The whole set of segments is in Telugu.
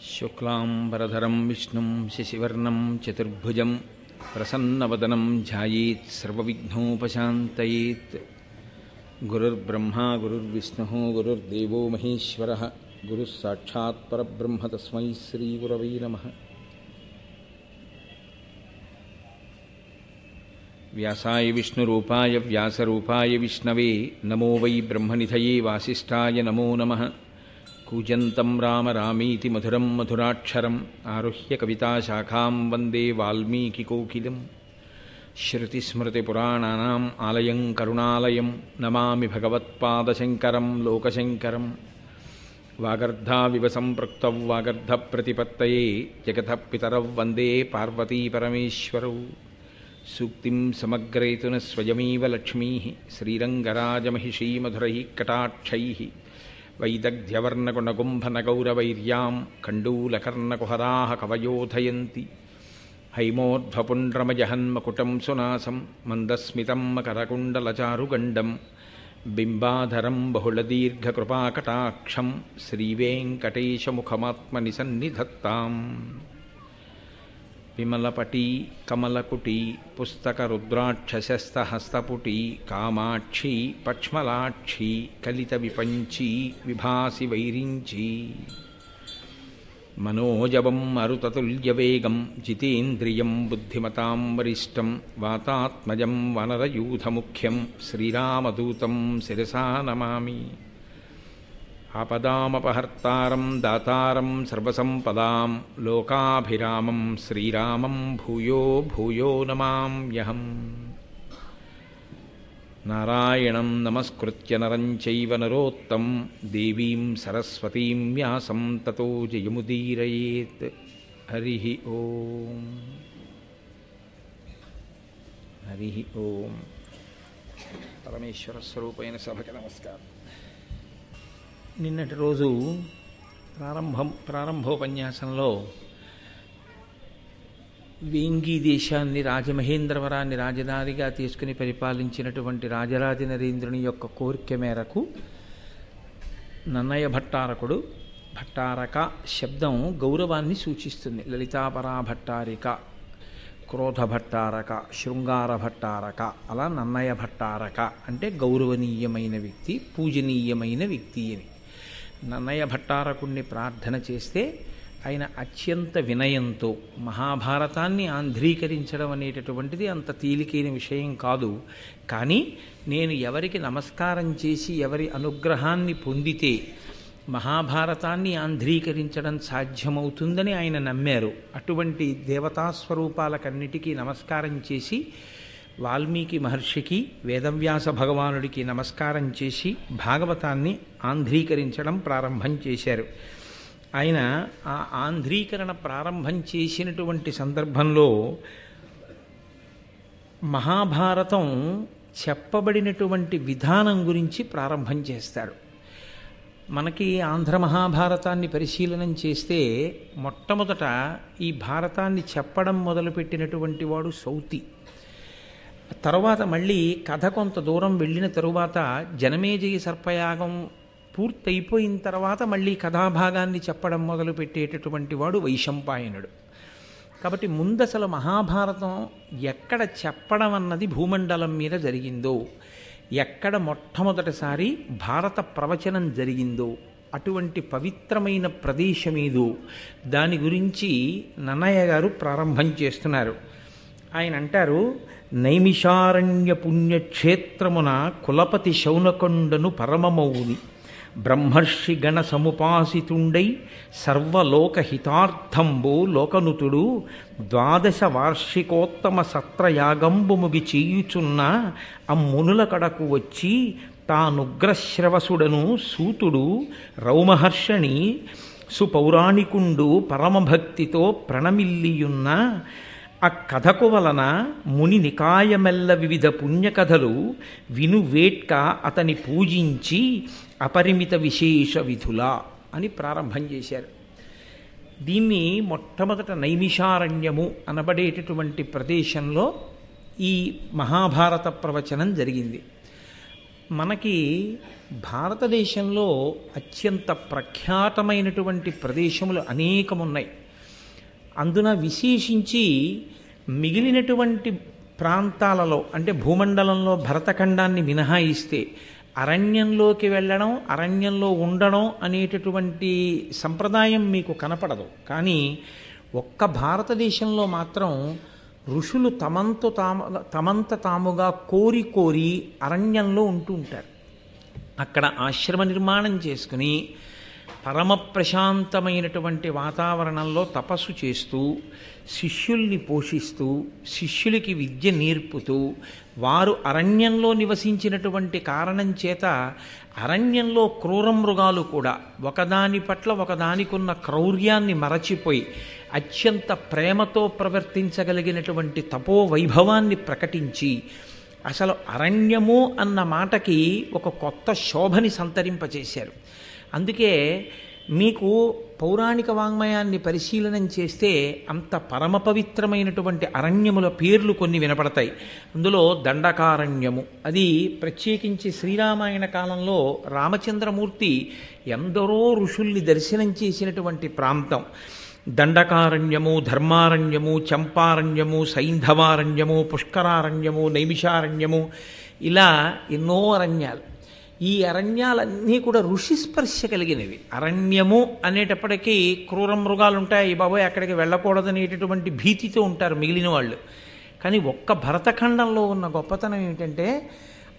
శుక్లాంబరధరం విష్ణుం శశివర్ణం చతుర్భుజం ప్రసన్నవదనం ధ్యాయేత్ సర్వవిఘ్నోపశాంతయేత్. గురుర్బ్రహ్మా గురుర్విష్ణుః గురుర్దేవో మహేశ్వరః గురుః సాక్షాత్ పరబ్రహ్మ తస్మై శ్రీగురవై నమః. వ్యాసాయ విష్ణురూపాయ వ్యాసరూపాయ విష్ణవే నమో వై బ్రహ్మనిధయే వాసిష్ఠాయ నమో నమః. కూజంతం రామ రామీతి మధురం మధురాక్షరం ఆరుహ్య కవితాశాఖాం వందే వాల్మీకికోకిలం. శృతిస్మృతిపురాణానాం ఆలయం కరుణాలయం నమామి భగవత్పాదశంకరం లోకశంకరం. వాగర్ధావివ సంపృక్తౌ వాగర్ధప్రతిపత్తయే జగతః పితరౌ వందే పార్వతీపరమేశ్వరౌ. సూక్తిం సమగ్రేతున స్వయమేవ లక్ష్మీః శ్రీరంగరాజమహిషీమధురైః కటాక్షైః. వైదగ్ధ్యవర్ణగుణగుంభనగౌరవైర్యాం కండూలకర్ణకుహరాः కవయోధయంతి. హైమోర్ధ్వపుండ్రమజహన్మకుటం సునాసం మందస్మితం మకరకుండలచారుగండం. బింబాధరం బహుళదీర్ఘకృపాకటాక్షం శ్రీవేంకటేశముఖమాత్మనిసన్నిధత్తాం. విమలపటీ కమలకుటీ పుస్తకరుద్రాక్షశస్తహస్తపుటీ కామాక్షీ పక్ష్మలాక్షీ కలితవిపంచీ విభాసి వైరించీ. మనోజవం మరుతతుల్యవేగం జితేంద్రియం బుద్ధిమతాం వరిష్టం వాతాత్మజం వనరయూథముఖ్యం శ్రీరామదూతం శిరసా నమామి. ఆపదామపహర్తారం దాతారం సర్వసంపదాం లోకాభిరామం శ్రీరామం భూయో భూయో నమామ్యహం. నారాయణం నమస్కృత్య నరం చైవ నరోత్తమం దేవీం సరస్వతీం వ్యాసం తతో జయముదీరయేత్. హరి ఓం. హరి ఓం. పరమేశ్వర స్వరూపైన సభకి నమస్కారం. నిన్నటి రోజు ప్రారంభోపన్యాసంలో వేంగీ దేశాన్ని రాజమహేంద్రవరాన్ని రాజధానిగా తీసుకుని పరిపాలించినటువంటి రాజరాజ నరేంద్రుని యొక్క కోరిక మేరకు నన్నయ భట్టారకుడు, భట్టారక శబ్దం గౌరవాన్ని సూచిస్తుంది. లలితాపరా భట్టారిక, క్రోధ భట్టారక, శృంగార భట్టారక, అలా నన్నయ భట్టారక అంటే గౌరవనీయమైన వ్యక్తి, పూజనీయమైన వ్యక్తి అని. నన్నయ భట్టారకుణ్ణి ప్రార్థన చేస్తే ఆయన అత్యంత వినయంతో మహాభారతాన్ని ఆంధ్రీకరించడం అనేటటువంటిది అంత తేలికైన విషయం కాదు. కానీ నేను ఎవరికి నమస్కారం చేసి ఎవరి అనుగ్రహాన్ని పొందితే మహాభారతాన్ని ఆంధ్రీకరించడం సాధ్యమవుతుందని ఆయన నమ్మారు. అటువంటి దేవతాస్వరూపాలకన్నిటికీ నమస్కారం చేసి వాల్మీకి మహర్షికి, వేదవ్యాస భగవానుడికి నమస్కారం చేసి భాగవతాన్ని ఆంధ్రీకరించడం ప్రారంభం చేశారు. ఆయన ఆ ఆంధ్రీకరణ ప్రారంభం చేసినటువంటి సందర్భంలో మహాభారతం చెప్పబడినటువంటి విధానం గురించి ప్రారంభం చేస్తాడు. మనకి ఆంధ్ర మహాభారతాన్ని పరిశీలనం చేస్తే మొట్టమొదట ఈ భారతాన్ని చెప్పడం మొదలుపెట్టినటువంటి వాడు సౌతి. తరువాత మళ్ళీ కథ కొంత దూరం వెళ్ళిన తరువాత జనమేజయ సర్పయాగం పూర్తయిపోయిన తర్వాత మళ్ళీ కథాభాగాన్ని చెప్పడం మొదలుపెట్టేటటువంటి వాడు వైశంపాయనుడు. కాబట్టి ముందసలు మహాభారతం ఎక్కడ చెప్పడం అన్నది భూమండలం మీద జరిగిందో, ఎక్కడ మొట్టమొదటిసారి భారత ప్రవచనం జరిగిందో అటువంటి పవిత్రమైన ప్రదేశమేదో దాని గురించి నన్నయ్య గారు ప్రారంభం చేస్తున్నారు. ఆయన అంటారు, నైమిషారణ్య పుణ్యక్షేత్రమున కులపతి శౌనకొండను పరమమౌని బ్రహ్మర్షి గణ సముపాసితుండై సర్వలోకహితార్థంబు లోకనుతుడు 12 వార్షికోత్తమ సత్రయాగంబు ముగి చేయుచున్న అమ్మునుల కడకు వచ్చి తానుగ్రశ్రవసుడను సూతుడు రౌమహర్షణి సుపౌరాణికుండు పరమభక్తితో ప్రణమిల్లియున్న ఆ కథకు వలన ముని నికాయమెల్ల వివిధ పుణ్యకథలు వినువేట్క అతని పూజించి అపరిమిత విశేష విధులా అని ప్రారంభం చేశారు. దీన్ని మొట్టమొదట నైమిషారణ్యము అనబడేటటువంటి ప్రదేశంలో ఈ మహాభారత ప్రవచనం జరిగింది. మనకి భారతదేశంలో అత్యంత ప్రఖ్యాతమైనటువంటి ప్రదేశములు అనేకమున్నాయి. అందున విశేషించి మిగిలినటువంటి ప్రాంతాలలో అంటే భూమండలంలో భరతఖండాన్ని మినహాయిస్తే అరణ్యంలోకి వెళ్ళడం, అరణ్యంలో ఉండడం అనేటటువంటి సంప్రదాయం మీకు కనపడదు. కానీ ఒక్క భారతదేశంలో మాత్రం ఋషులు తమంత తాముగా కోరి కోరి అరణ్యంలో ఉంటూ ఉంటారు. అక్కడ ఆశ్రమ నిర్మాణం చేసుకుని పరమ ప్రశాంతమైనటువంటి వాతావరణంలో తపస్సు చేస్తూ శిష్యుల్ని పోషిస్తూ శిష్యులకి విద్య నేర్పుతూ వారు అరణ్యంలో నివసించినటువంటి కారణం చేత అరణ్యంలో క్రూర మృగాలు కూడా ఒకదాని పట్ల ఒకదానికున్న క్రౌర్యాన్ని మరచిపోయి అత్యంత ప్రేమతో ప్రవర్తించగలిగినటువంటి తపో వైభవాన్ని ప్రకటించి అసలు అరణ్యము అన్న మాటకి ఒక కొత్త శోభని సంతరింపచేశారు. అందుకే మీకు పౌరాణిక వాంగ్మయాన్ని పరిశీలనం చేస్తే అంత పరమ పవిత్రమైనటువంటి అరణ్యముల పేర్లు కొన్ని వినపడతాయి. అందులో దండకారణ్యము, అది ప్రత్యేకించి శ్రీరామాయణ కాలంలో రామచంద్రమూర్తి ఎందరో ఋషుల్ని దర్శనం చేసినటువంటి ప్రాంతం. దండకారణ్యము, ధర్మారణ్యము, చంపారణ్యము, సైంధవారణ్యము, పుష్కరారణ్యము, నైమిషారణ్యము, ఇలా ఎన్నో అరణ్యాలు. ఈ అరణ్యాలన్నీ కూడా ఋషిస్పర్శ కలిగినవి. అరణ్యము అనేటప్పటికీ క్రూర మృగాలు ఉంటాయి, బాబోయ్ అక్కడికి వెళ్ళకూడదనేటటువంటి భీతితో ఉంటారు మిగిలిన వాళ్ళు. కానీ ఒక్క భరతఖండంలో ఉన్న గొప్పతనం ఏమిటంటే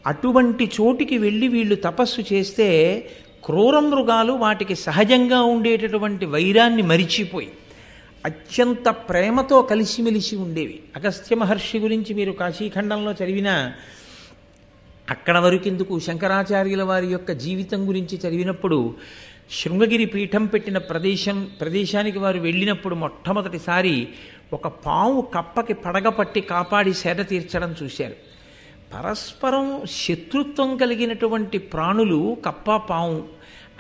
అటువంటి చోటికి వెళ్ళి వీళ్ళు తపస్సు చేస్తే క్రూర మృగాలు వాటికి సహజంగా ఉండేటటువంటి వైరాన్ని మరిచిపోయి అత్యంత ప్రేమతో కలిసిమెలిసి ఉండేవి. అగస్త్య మహర్షి గురించి మీరు కాశీఖండంలో చదివినా అక్కడ వరకెందుకు శంకరాచార్యుల వారి యొక్క జీవితం గురించి చదివినప్పుడు శృంగగిరి పీఠం పెట్టిన ప్రదేశానికి వారు వెళ్ళినప్పుడు మొట్టమొదటిసారి ఒక పాము కప్పకి పడగ పట్టి కాపాడి సేద తీర్చడం చూశారు. పరస్పరం శత్రుత్వం కలిగినటువంటి ప్రాణులు కప్ప పాము,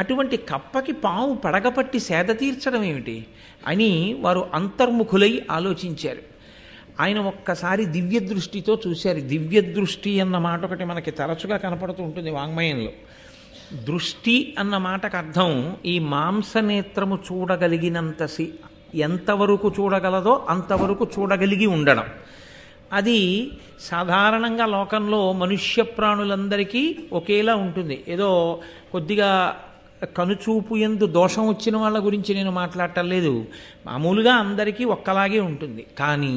అటువంటి కప్పకి పాము పడగపట్టి సేద తీర్చడం ఏమిటి అని వారు అంతర్ముఖులై ఆలోచించారు. ఆయన ఒక్కసారి దివ్య దృష్టితో చూశారు. దివ్య దృష్టి అన్న మాట ఒకటి మనకి తరచుగా కనపడుతూ ఉంటుంది వాంగ్మయంలో. దృష్టి అన్న మాటకు అర్థం ఈ మాంసనేత్రము చూడగలిగినంత ఎంతవరకు చూడగలదో అంతవరకు చూడగలిగి ఉండడం. అది సాధారణంగా లోకంలో మనుష్య ప్రాణులందరికీ ఒకేలా ఉంటుంది. ఏదో కొద్దిగా కనుచూపు యందు దోషం వచ్చిన వాళ్ళ గురించి నేను మాట్లాడటం లేదు, మామూలుగా అందరికీ ఒక్కలాగే ఉంటుంది. కానీ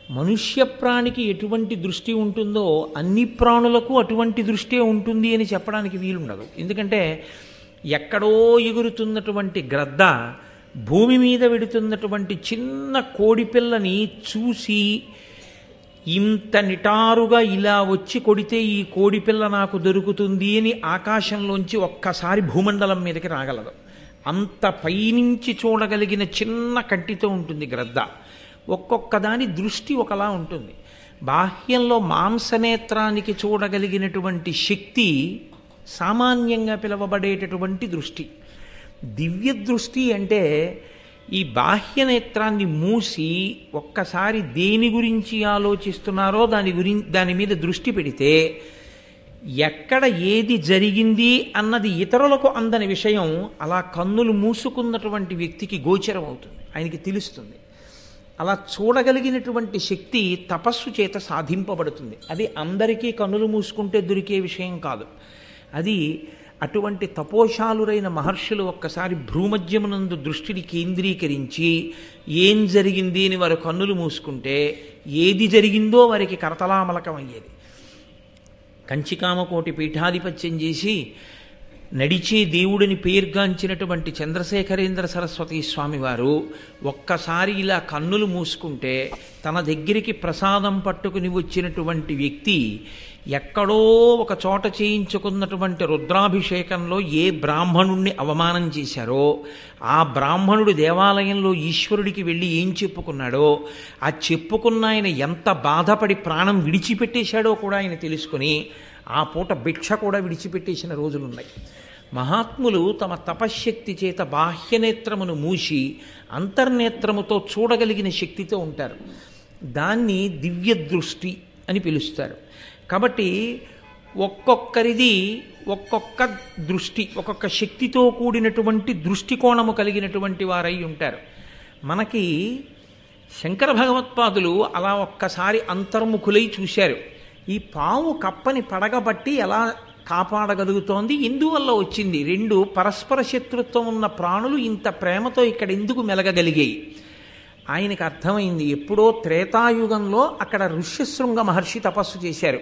మనుష్య ప్రాణికి ఎటువంటి దృష్టి ఉంటుందో అన్ని ప్రాణులకు అటువంటి దృష్టే ఉంటుంది అని చెప్పడానికి వీలుండదు. ఎందుకంటే ఎక్కడో ఎగురుతున్నటువంటి గ్రద్ద భూమి మీద వెడుతున్నటువంటి చిన్న కోడిపిల్లని చూసి ఇంత నిటారుగా ఇలా వచ్చి కొడితే ఈ కోడిపిల్ల నాకు దొరుకుతుంది అని ఆకాశంలోంచి ఒక్కసారి భూమండలం మీదకి రాగలదు. అంత పైనుంచి చూడగలిగిన చిన్న కంటితో ఉంటుంది గ్రద్ద. ఒక్కొక్క దాని దృష్టి ఒకలా ఉంటుంది. బాహ్యంలో మాంసనేత్రానికి చూడగలిగినటువంటి శక్తి సామాన్యంగా పిలువబడేటటువంటి దృష్టి. దివ్య దృష్టి అంటే ఈ బాహ్యనేత్రాన్ని మూసి ఒక్కసారి దేని గురించి ఆలోచిస్తున్నారో దాని మీద దృష్టి పెడితే ఎక్కడ ఏది జరిగింది అన్నది ఇతరులకు అందని విషయం అలా కన్నులు మూసుకున్నటువంటి వ్యక్తికి గోచరం అవుతుంది, ఆయనకి తెలుస్తుంది. అలా చూడగలిగినటువంటి శక్తి తపస్సు చేత సాధింపబడుతుంది. అది అందరికీ కన్నులు మూసుకుంటే దొరికే విషయం కాదు. అది అటువంటి తపోశాలురైన మహర్షులు ఒక్కసారి భ్రూమధ్యమునందు దృష్టిని కేంద్రీకరించి ఏం జరిగింది అని వారు కన్నులు మూసుకుంటే ఏది జరిగిందో వారికి కరతలామలకం అయ్యేది. కంచికామకోటి పీఠాధిపత్యం చేసి నడిచే దేవుడిని పేర్గాంచినటువంటి చంద్రశేఖరేంద్ర సరస్వతి స్వామి వారు ఒక్కసారి ఇలా కన్నులు మూసుకుంటే తన దగ్గరికి ప్రసాదం పట్టుకుని వచ్చినటువంటి వ్యక్తి ఎక్కడో ఒక చోట చేయించుకున్నటువంటి రుద్రాభిషేకంలో ఏ బ్రాహ్మణుణ్ణి అవమానం చేశారో ఆ బ్రాహ్మణుడు దేవాలయంలో ఈశ్వరుడికి వెళ్ళి ఏం చెప్పుకున్నాడో ఆ చెప్పుకున్న ఆయన ఎంత బాధపడి ప్రాణం విడిచిపెట్టేశాడో కూడా ఆయన తెలుసుకుని ఆ పూట భిక్ష కూడా విడిచిపెట్టేసిన రోజులున్నాయి. మహాత్ములు తమ తపశ్శక్తి చేత బాహ్యనేత్రమును మూసి అంతర్నేత్రముతో చూడగలిగిన శక్తితో ఉంటారు. దాన్ని దివ్య దృష్టి అని పిలుస్తారు. కాబట్టి ఒక్కొక్కరిది ఒక్కొక్క దృష్టి, ఒక్కొక్క శక్తితో కూడినటువంటి దృష్టికోణము కలిగినటువంటి వారై ఉంటారు. మనకి శంకర భగవత్పాదులు అలా ఒక్కసారి అంతర్ముఖులై చూశారు. ఈ పాము కప్పని పడగబట్టి ఎలా కాపాడగలుగుతోంది, ఎందువల్ల వచ్చింది, రెండు పరస్పర శత్రుత్వం ఉన్న ప్రాణులు ఇంత ప్రేమతో ఇక్కడ ఎందుకు మెలగగలిగాయి. ఆయనకు అర్థమైంది. ఎప్పుడో త్రేతాయుగంలో అక్కడ ఋష్యశృంగ మహర్షి తపస్సు చేశారు.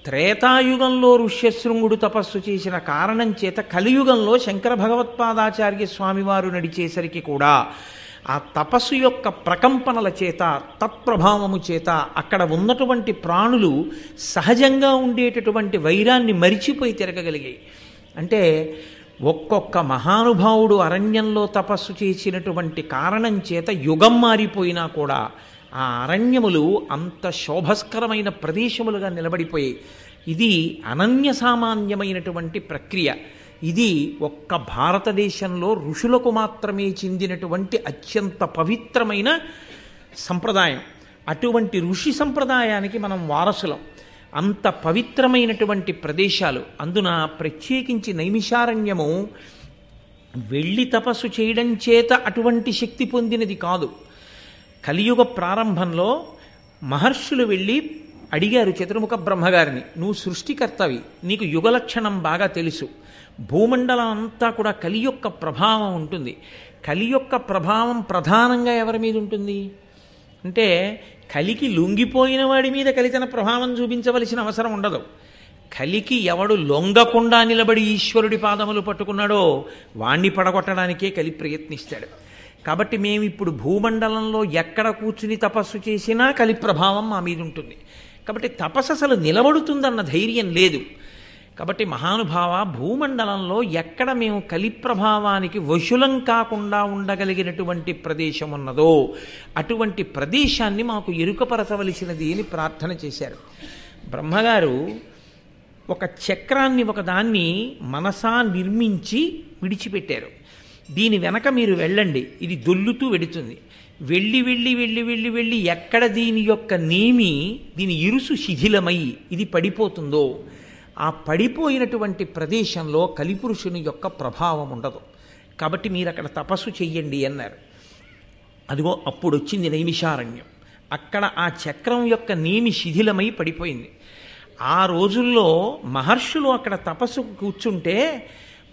త్రేతాయుగంలో ఋష్యశృంగుడు తపస్సు చేసిన కారణం చేత కలియుగంలో శంకర భగవత్పాదాచార్య స్వామివారు నడిచేసరికి కూడా ఆ తపస్సు యొక్క ప్రకంపనల చేత, తత్ప్రభావము చేత అక్కడ ఉన్నటువంటి ప్రాణులు సహజంగా ఉండేటటువంటి వైరాన్ని మరిచిపోయి తిరగగలిగాయి. అంటే ఒక్కొక్క మహానుభావుడు అరణ్యంలో తపస్సు చేసినటువంటి కారణం చేత యుగం మారిపోయినా కూడా ఆ అరణ్యములు అంత శోభస్కరమైన ప్రదేశములుగా నిలబడిపోయాయి. ఇది అనన్య సామాన్యమైనటువంటి ప్రక్రియ. ఇది ఒక్క భారతదేశంలో ఋషులకు మాత్రమే చెందినటువంటి అత్యంత పవిత్రమైన సంప్రదాయం. అటువంటి ఋషి సంప్రదాయానికి మనం వారసులం. అంత పవిత్రమైనటువంటి ప్రదేశాలు. అందున ప్రత్యేకించి నైమిషారణ్యము వెళ్ళి తపస్సు చేయడం చేత అటువంటి శక్తి పొందినది కాదు. కలియుగ ప్రారంభంలో మహర్షులు వెళ్ళి అడిగారు చతుర్ముఖ బ్రహ్మగారిని, నువ్వు సృష్టికర్తవి, నీకు యుగలక్షణం బాగా తెలుసు, భూమండలం అంతా కూడా కలి యొక్క ప్రభావం ఉంటుంది. కలి యొక్క ప్రభావం ప్రధానంగా ఎవరి మీద ఉంటుంది అంటే, కలికి లొంగిపోయిన వాడి మీద కలి తన ప్రభావం చూపించవలసిన అవసరం ఉండదు. కలికి ఎవడు లొంగకుండా నిలబడి ఈశ్వరుడి పాదములు పట్టుకున్నాడో వాణ్ణి పడగొట్టడానికే కలి ప్రయత్నిస్తాడు. కాబట్టి మేము ఇప్పుడు భూమండలంలో ఎక్కడ కూర్చుని తపస్సు చేసినా కలి ప్రభావం మా మీద ఉంటుంది. కాబట్టి తపస్సు అసలు నిలబడుతుందన్న ధైర్యం లేదు. కాబట్టి మహానుభావ, భూమండలంలో ఎక్కడ మేము కలి ప్రభావానికి వశులం కాకుండా ఉండగలిగినటువంటి ప్రదేశం ఉన్నదో అటువంటి ప్రదేశాన్ని మాకు ఎరుకపరచవలసినది అని ప్రార్థన చేశారు. బ్రహ్మగారు ఒక చక్రాన్ని ఒకదాన్ని మనసా నిర్మించి విడిచిపెట్టారు. దీని వెనక మీరు వెళ్ళండి, ఇది దొల్లుతూ వెడుతుంది. వెళ్ళి వెళ్ళి వెళ్ళి వెళ్ళి వెళ్ళి ఎక్కడ దీని యొక్క నేమి, దీని ఇరుసు శిథిలమై ఇది పడిపోతుందో ఆ పడిపోయినటువంటి ప్రదేశంలో కలిపురుషుని యొక్క ప్రభావం ఉండదు. కాబట్టి మీరు అక్కడ తపస్సు చెయ్యండి అన్నారు. అదిగో అప్పుడు వచ్చింది నైమిషారణ్యం. అక్కడ ఆ చక్రం యొక్క నేమి శిథిలమై పడిపోయింది. ఆ రోజుల్లో మహర్షులు అక్కడ తపస్సుకు కూర్చుంటే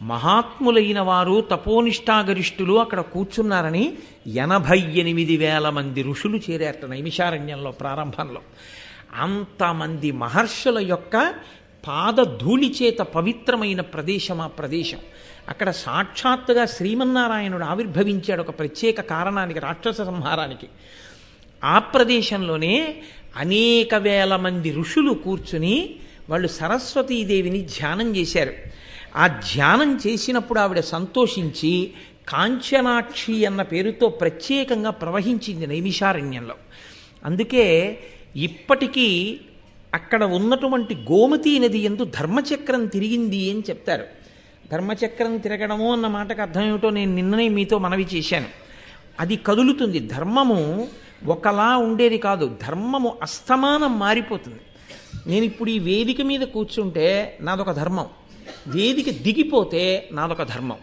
మహాత్ములైన వారు, తపోనిష్టాగరిష్ఠులు అక్కడ కూర్చున్నారని 88,000 మంది ఋషులు చేరారట నైమిషారణ్యంలో ప్రారంభంలో. అంతమంది మహర్షుల యొక్క పాదధూళి చేత పవిత్రమైన ప్రదేశం ఆ ప్రదేశం. అక్కడ సాక్షాత్తుగా శ్రీమన్నారాయణుడు ఆవిర్భవించాడు ఒక ప్రత్యేక కారణానికి, రాక్షస సంహారానికి. ఆ ప్రదేశంలోనే అనేక వేల మంది ఋషులు కూర్చుని వాళ్ళు సరస్వతీదేవిని ధ్యానం చేశారు. ఆ ధ్యానం చేసినప్పుడు ఆవిడ సంతోషించి కాంచనాక్షి అన్న పేరుతో ప్రత్యేకంగా ప్రవహించింది నైమిషారణ్యంలో. అందుకే ఇప్పటికీ అక్కడ ఉన్నటువంటి గోమతీ నది యందు ధర్మచక్రం తిరిగింది అని చెప్తారు. ధర్మచక్రం తిరగడము అన్న మాటకు అర్థం ఏమిటో నేను నిన్ననే మీతో మనవి చేశాను. అది కదులుతుంది. ధర్మము ఒకలా ఉండేది కాదు, ధర్మము అస్తమానం మారిపోతుంది. నేను ఇప్పుడు ఈ వేదిక మీద కూర్చుంటే నాదొక ధర్మం, వేదిక దిగిపోతే నాదొక ధర్మం.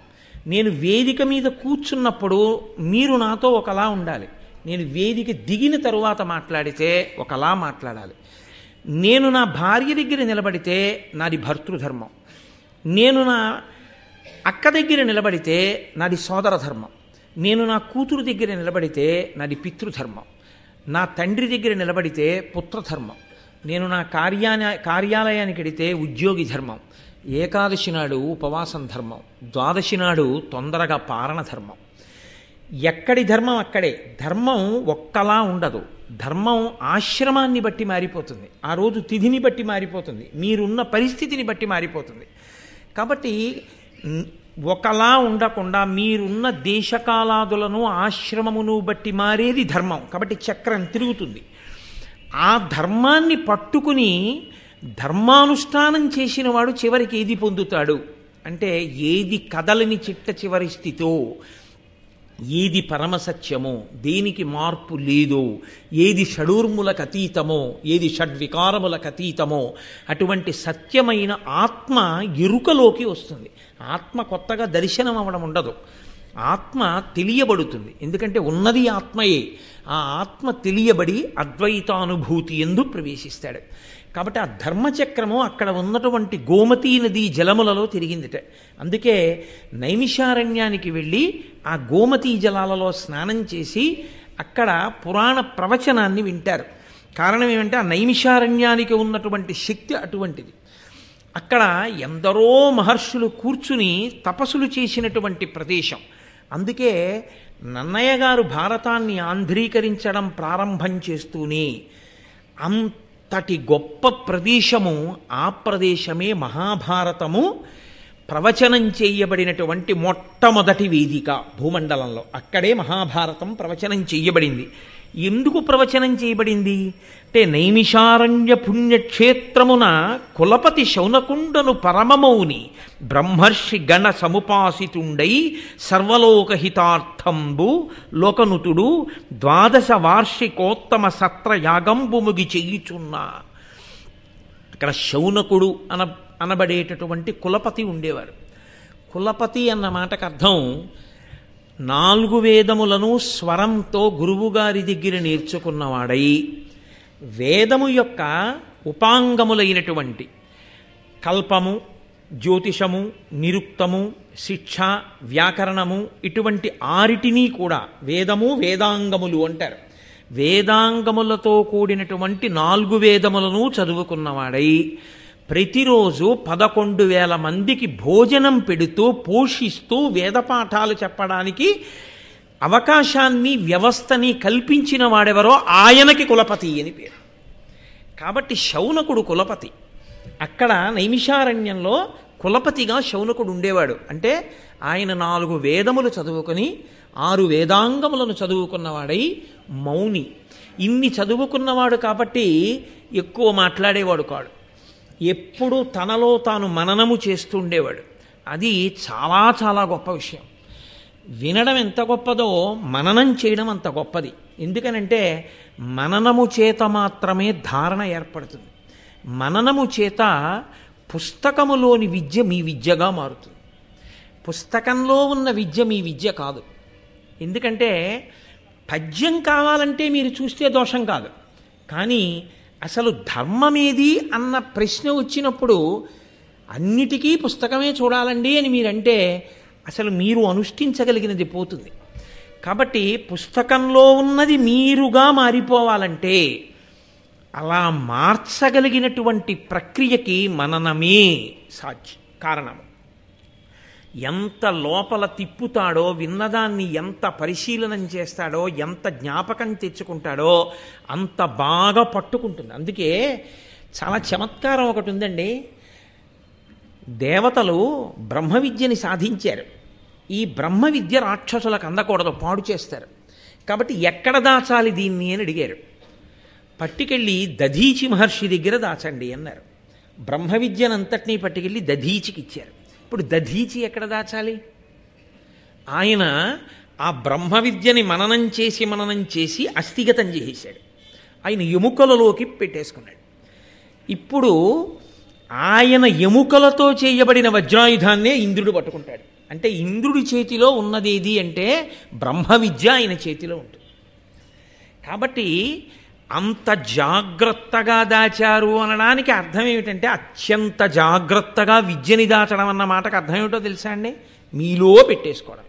నేను వేదిక మీద కూర్చున్నప్పుడు మీరు నాతో ఒకలా ఉండాలి, నేను వేదిక దిగిన తరువాత మాట్లాడితే ఒకలా మాట్లాడాలి. నేను నా భార్య దగ్గర నిలబడితే నాది భర్తృధర్మం, నేను నా అక్క దగ్గర నిలబడితే నాది సోదర ధర్మం, నేను నా కూతురు దగ్గర నిలబడితే నాది పితృధర్మం, నా తండ్రి దగ్గర నిలబడితే పుత్రధర్మం, నేను నా కార్యాలయానికి వెడితే ఉద్యోగి ధర్మం, ఏకాదశి నాడు ఉపవాసం ధర్మం, ద్వాదశి నాడు తొందరగా పారణ ధర్మం. ఎక్కడి ధర్మం అక్కడే. ధర్మం ఒక్కలా ఉండదు. ధర్మం ఆశ్రమాన్ని బట్టి మారిపోతుంది, ఆ రోజు తిథిని బట్టి మారిపోతుంది, మీరున్న పరిస్థితిని బట్టి మారిపోతుంది. కాబట్టి ఒకలా ఉండకుండా మీరున్న దేశకాలాదులను ఆశ్రమమును బట్టి మారేది ధర్మం. కాబట్టి చక్రం తిరుగుతుంది. ఆ ధర్మాన్ని పట్టుకుని ధర్మానుష్ఠానం చేసిన వాడు చివరికి ఏది పొందుతాడు అంటే, ఏది కదలని చిట్ట చివరి స్థితో ఏది పరమసత్యమో, దేనికి మార్పు లేదో, ఏది షడూర్ములకు అతీతమో, ఏది షడ్వికారములకు అతీతమో అటువంటి సత్యమైన ఆత్మ ఎరుకలోకి వస్తుంది. ఆత్మ కొత్తగా దర్శనం అవ్వడం ఉండదు, ఆత్మ తెలియబడుతుంది. ఎందుకంటే ఉన్నది ఆత్మయే. ఆ ఆత్మ తెలియబడి అద్వైతానుభూతి ఎందు ప్రవేశిస్తాడు. కాబట్టి ఆ ధర్మచక్రము అక్కడ ఉన్నటువంటి గోమతీ నదీ జలములలో తిరిగిందిట. అందుకే నైమిషారణ్యానికి వెళ్ళి ఆ గోమతీ జలాలలో స్నానం చేసి అక్కడ పురాణ ప్రవచనాన్ని వింటారు. కారణం ఏమంటే ఆ నైమిషారణ్యానికి ఉన్నటువంటి శక్తి అటువంటిది. అక్కడ ఎందరో మహర్షులు కూర్చుని తపస్సులు చేసినటువంటి ప్రదేశం. అందుకే నన్నయ్య గారు భారతాన్ని ఆంధ్రీకరించడం ప్రారంభం చేస్తూనే అంతటి గొప్ప ప్రదేశము, ఆ ప్రదేశమే మహాభారతము ప్రవచనం చేయబడినటువంటి మొట్టమొదటి వేదిక భూమండలంలో. అక్కడే మహాభారతం ప్రవచనం చేయబడింది. ఎందుకు ప్రవచనం చేయబడింది అంటే, నైమిషారణ్య పుణ్యక్షేత్రమున కులపతి శౌనకుండను పరమమౌని బ్రహ్మర్షి గణ సముపాసితుండై సర్వలోకహితార్థంబు లోకనుతుడు 12 వార్షికోత్తమ సత్ర యాగంబు ముగి చెయ్యుచున్నా. అక్కడ శౌనకుడు అనబడేటటువంటి కులపతి ఉండేవారు. కులపతి అన్న మాటకు అర్థం 4 వేదములను స్వరంతో గురువుగారి దగ్గర నేర్చుకున్నవాడై, వేదము యొక్క ఉపాంగములైనటువంటి కల్పము, జ్యోతిషము, నిరుక్తము, శిక్ష, వ్యాకరణము ఇటువంటి 6 కూడా వేదము, వేదాంగములు అంటారు. వేదాంగములతో కూడినటువంటి 4 వేదములను చదువుకున్నవాడై ప్రతిరోజు 11,000 మందికి భోజనం పెడుతూ పోషిస్తూ వేదపాఠాలు చెప్పడానికి అవకాశాన్ని, వ్యవస్థని కల్పించిన వాడెవరో ఆయనకి కులపతి అని పేరు. కాబట్టి శౌనకుడు కులపతి. అక్కడ నైమిషారణ్యంలో కులపతిగా శౌనకుడు ఉండేవాడు. అంటే ఆయన 4 వేదములు చదువుకొని 6 వేదాంగములను చదువుకున్నవాడై మౌని. ఇన్ని చదువుకున్నవాడు కాబట్టి ఎక్కువ మాట్లాడేవాడు కాడు. ఎప్పుడూ తనలో తాను మననము చేస్తుండేవాడు. అది చాలా చాలా గొప్ప విషయం. వినడం ఎంత గొప్పదో మననం చేయడం అంత గొప్పది. ఎందుకనంటే మననము చేత మాత్రమే ధారణ ఏర్పడుతుంది. మననము చేత పుస్తకములోని విద్య మీ విద్యగా మారుతుంది. పుస్తకంలో ఉన్న విద్య మీ విద్య కాదు. ఎందుకంటే పద్యం కావాలంటే మీరు చూస్తే దోషం కాదు. కానీ అసలు ధర్మమేది అన్న ప్రశ్న వచ్చినప్పుడు అన్నిటికీ పుస్తకమే చూడాలండి అని మీరంటే అసలు మీరు అనుష్ఠించగలిగినది పోతుంది. కాబట్టి పుస్తకంలో ఉన్నది మీరుగా మారిపోవాలంటే అలా మార్చగలిగినటువంటి ప్రక్రియకి మననమే కారణం. ఎంత లోపల తిప్పుతాడో, విన్నదాన్ని ఎంత పరిశీలనం చేస్తాడో, ఎంత జ్ఞాపకం తెచ్చుకుంటాడో అంత బాగా పట్టుకుంటుంది. అందుకే చాలా చమత్కారం ఒకటి ఉందండి. దేవతలు బ్రహ్మ విద్యని సాధించారు. ఈ బ్రహ్మ విద్య రాక్షసులకు అందకూడదు, పాడు చేస్తారు. కాబట్టి ఎక్కడ దాచాలి దీన్ని అని అడిగారు. పట్టుకెళ్ళి దధీచి మహర్షి దగ్గర దాచండి అన్నారు. బ్రహ్మ విద్యనంతటినీ పట్టుకెళ్ళి దధీచికి ఇచ్చారు. ఇప్పుడు దధీచి ఎక్కడ దాచాలి? ఆయన ఆ బ్రహ్మ విద్యని మననం చేసి అస్థిగతం చేసేశాడు. ఆయన ఎముకలలోకి పెట్టేసుకున్నాడు. ఇప్పుడు ఆయన ఎముకలతో చేయబడిన వజ్రాయుధాన్నే ఇంద్రుడు పట్టుకుంటాడు. అంటే ఇంద్రుడి చేతిలో ఉన్నదేది అంటే బ్రహ్మ విద్య ఆయన చేతిలో ఉంటుంది. కాబట్టి అంత జాగ్రత్తగా దాచారు అనడానికి అర్థం ఏమిటంటే అత్యంత జాగ్రత్తగా విద్యని దాచడం అన్న మాటకు అర్థం ఏమిటో తెలుసా అండి? మీలో పెట్టేసుకోవడం.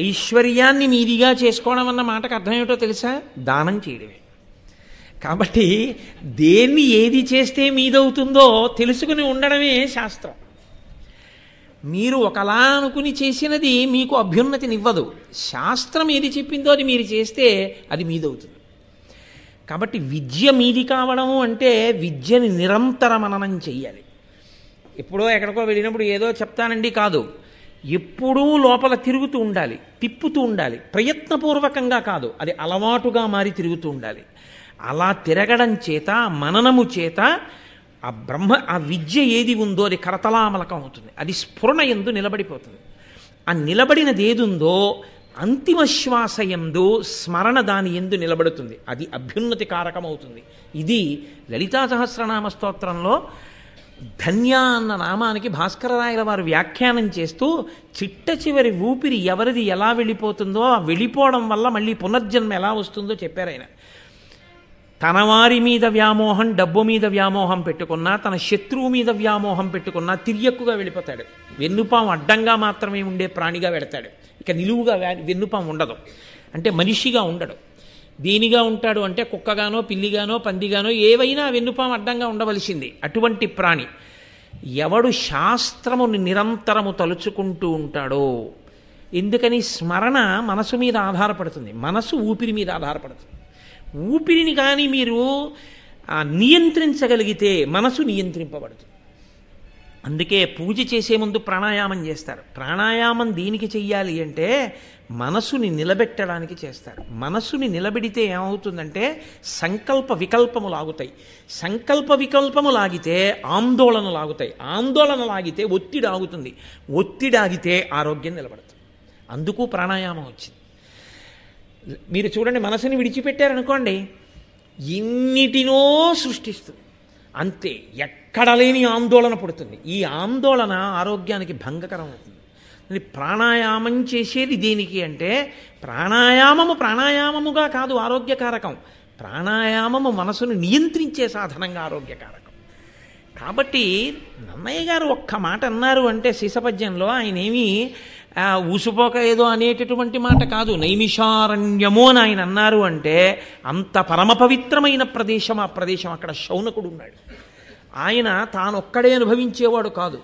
ఐశ్వర్యాన్ని మీదిగా చేసుకోవడం అన్న మాటకు అర్థం ఏమిటో తెలుసా? దానం చేయడమే. కాబట్టి దేన్ని ఏది చేస్తే మీదవుతుందో తెలుసుకుని ఉండడమే శాస్త్రం. మీరు ఒకలా అనుకుని చేసినది మీకు అభ్యున్నతినివ్వదు. శాస్త్రం ఏది చెప్పిందో అది మీరు చేస్తే అది మీదవుతుంది. కాబట్టి విద్య మీది కావడము అంటే విద్యని నిరంతర మననం చెయ్యాలి. ఎప్పుడో ఎక్కడికో వెళ్ళినప్పుడు ఏదో చెప్తానండి కాదు, ఎప్పుడూ లోపల తిరుగుతూ ఉండాలి, తిప్పుతూ ఉండాలి. ప్రయత్నపూర్వకంగా కాదు, అది అలవాటుగా మారి తిరుగుతూ ఉండాలి. అలా తిరగడం చేత, మననము చేత ఆ విద్య ఏది ఉందో అది కరతలామలకం అవుతుంది. అది స్ఫురణ యందు నిలబడిపోతుంది. ఆ నిలబడినది ఏది ఉందో అంతిమ శ్వాస యందు స్మరణ దాని యందు నిలబడుతుంది, అది అభ్యున్నతి కారకమవుతుంది. ఇది లలితా సహస్రనామ స్తోత్రంలో ధన్య అన్న నామానికి భాస్కరరాయల వారు వ్యాఖ్యానం చేస్తూ చిట్ట చివరి ఊపిరి ఎవరిది ఎలా వెళ్ళిపోతుందో ఆ వెళ్ళిపోవడం వల్ల మళ్ళీ పునర్జన్మ ఎలా వస్తుందో చెప్పారు ఆయన. తన వారి మీద వ్యామోహం, డబ్బు మీద వ్యామోహం పెట్టుకున్నా, తన శత్రువు మీద వ్యామోహం పెట్టుకున్నా తిరియక్కుగా వెళ్ళిపోతాడు. వెన్నుపాము అడ్డంగా మాత్రమే ఉండే ప్రాణిగా వెడతాడు, ఇక నిలువుగా వెన్నుపాము ఉండదు. అంటే మనిషిగా ఉండడు. దేనిగా ఉంటాడు అంటే కుక్కగానో పిల్లిగానో పందిగానో ఏవైనా వెన్నుపాము అడ్డంగా ఉండవలసింది. అటువంటి ప్రాణి ఎవడు శాస్త్రముని నిరంతరము తలుచుకుంటూ ఉంటాడో, ఎందుకని స్మరణ మనసు మీద ఆధారపడుతుంది, మనసు ఊపిరి మీద ఆధారపడుతుంది. ఊపిరిని కానీ మీరు నియంత్రించగలిగితే మనసు నియంత్రింపబడుతుంది. అందుకే పూజ చేసే ముందు ప్రాణాయామం చేస్తారు. ప్రాణాయామం దేనికి చెయ్యాలి అంటే మనసుని నిలబెట్టడానికి చేస్తారు. మనసుని నిలబెడితే ఏమవుతుందంటే సంకల్ప వికల్పములు ఆగుతాయి. సంకల్ప వికల్పములు ఆగితే ఆందోళనలు ఆగుతాయి. ఆందోళనలు ఆగితే ఒత్తిడి ఆగుతుంది. ఒత్తిడి ఆగితే ఆరోగ్యం నిలబడుతుంది. అందుకు ప్రాణాయామం వచ్చింది. మీరు చూడండి, మనసుని విడిచిపెట్టారనుకోండి ఎన్నిటినో సృష్టిస్తుంది. అంతే, ఎక్కడ లేని ఆందోళన పుడుతుంది. ఈ ఆందోళన ఆరోగ్యానికి భంగకరం అవుతుంది. ప్రాణాయామం చేసేది దేనికి అంటే ప్రాణాయామముగా కాదు ఆరోగ్యకారకం, ప్రాణాయామము మనసును నియంత్రించే సాధనంగా ఆరోగ్యకారకం. కాబట్టి నన్నయ్య గారు ఒక్క మాట అన్నారు అంటే శీసపద్యంలో ఆయన ఏమీ ఊసుపోక ఏదో అనేటటువంటి మాట కాదు. నైమిషారణ్యము అని ఆయన అన్నారు అంటే అంత పరమ పవిత్రమైన ప్రదేశం ఆ ప్రదేశం. అక్కడ శౌనకుడు ఉన్నాడు. ఆయన తానొక్కడే అనుభవించేవాడు కాదు.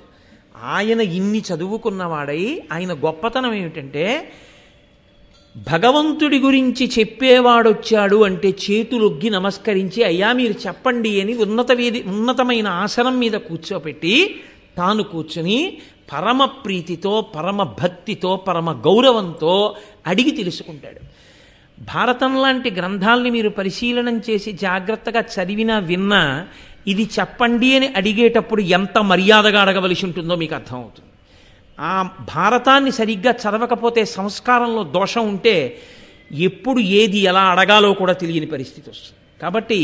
ఆయన ఇన్ని చదువుకున్నవాడై ఆయన గొప్పతనం ఏమిటంటే భగవంతుడి గురించి చెప్పేవాడొచ్చాడు అంటే చేతులొగ్గి నమస్కరించి అయ్యా మీరు చెప్పండి అని ఉన్నతమైన ఆసనం మీద కూర్చోపెట్టి తాను కూర్చుని పరమ ప్రీతితో, పరమ భక్తితో, పరమ గౌరవంతో అడిగి తెలుసుకుంటాడు. భారతం లాంటి గ్రంథాలని మీరు పరిశీలనం చేసి జాగ్రత్తగా చదివినా విన్నా ఇది చెప్పండి అని అడిగేటప్పుడు ఎంత మర్యాదగా అడగవలసి ఉంటుందో మీకు అర్థమవుతుంది. ఆ భారతాన్ని సరిగ్గా చదవకపోతే సంస్కారంలో దోషం ఉంటే ఎప్పుడు ఏది ఎలా అడగాలో కూడా తెలియని పరిస్థితి వస్తుంది. కాబట్టి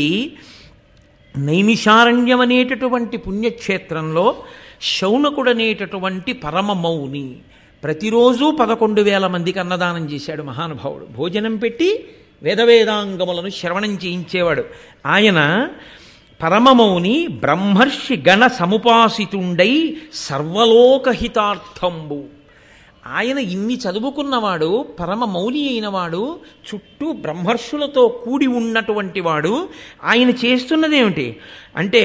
నైమిషారణ్యం అనేటటువంటి పుణ్యక్షేత్రంలో శౌనకుడనేటటువంటి పరమ మౌని ప్రతిరోజు 11,000 మందికి అన్నదానం చేశాడు మహానుభావుడు. భోజనం పెట్టి వేదవేదాంగములను శ్రవణం చేయించేవాడు. ఆయన పరమమౌని బ్రహ్మర్షి గణ సముపాసితుండై సర్వలోకహితార్థంబు. ఆయన ఇన్ని చదువుకున్నవాడు, పరమ మౌని అయినవాడు, చుట్టూ బ్రహ్మర్షులతో కూడి ఉన్నటువంటి వాడు. ఆయన చేస్తున్నదేమిటి అంటే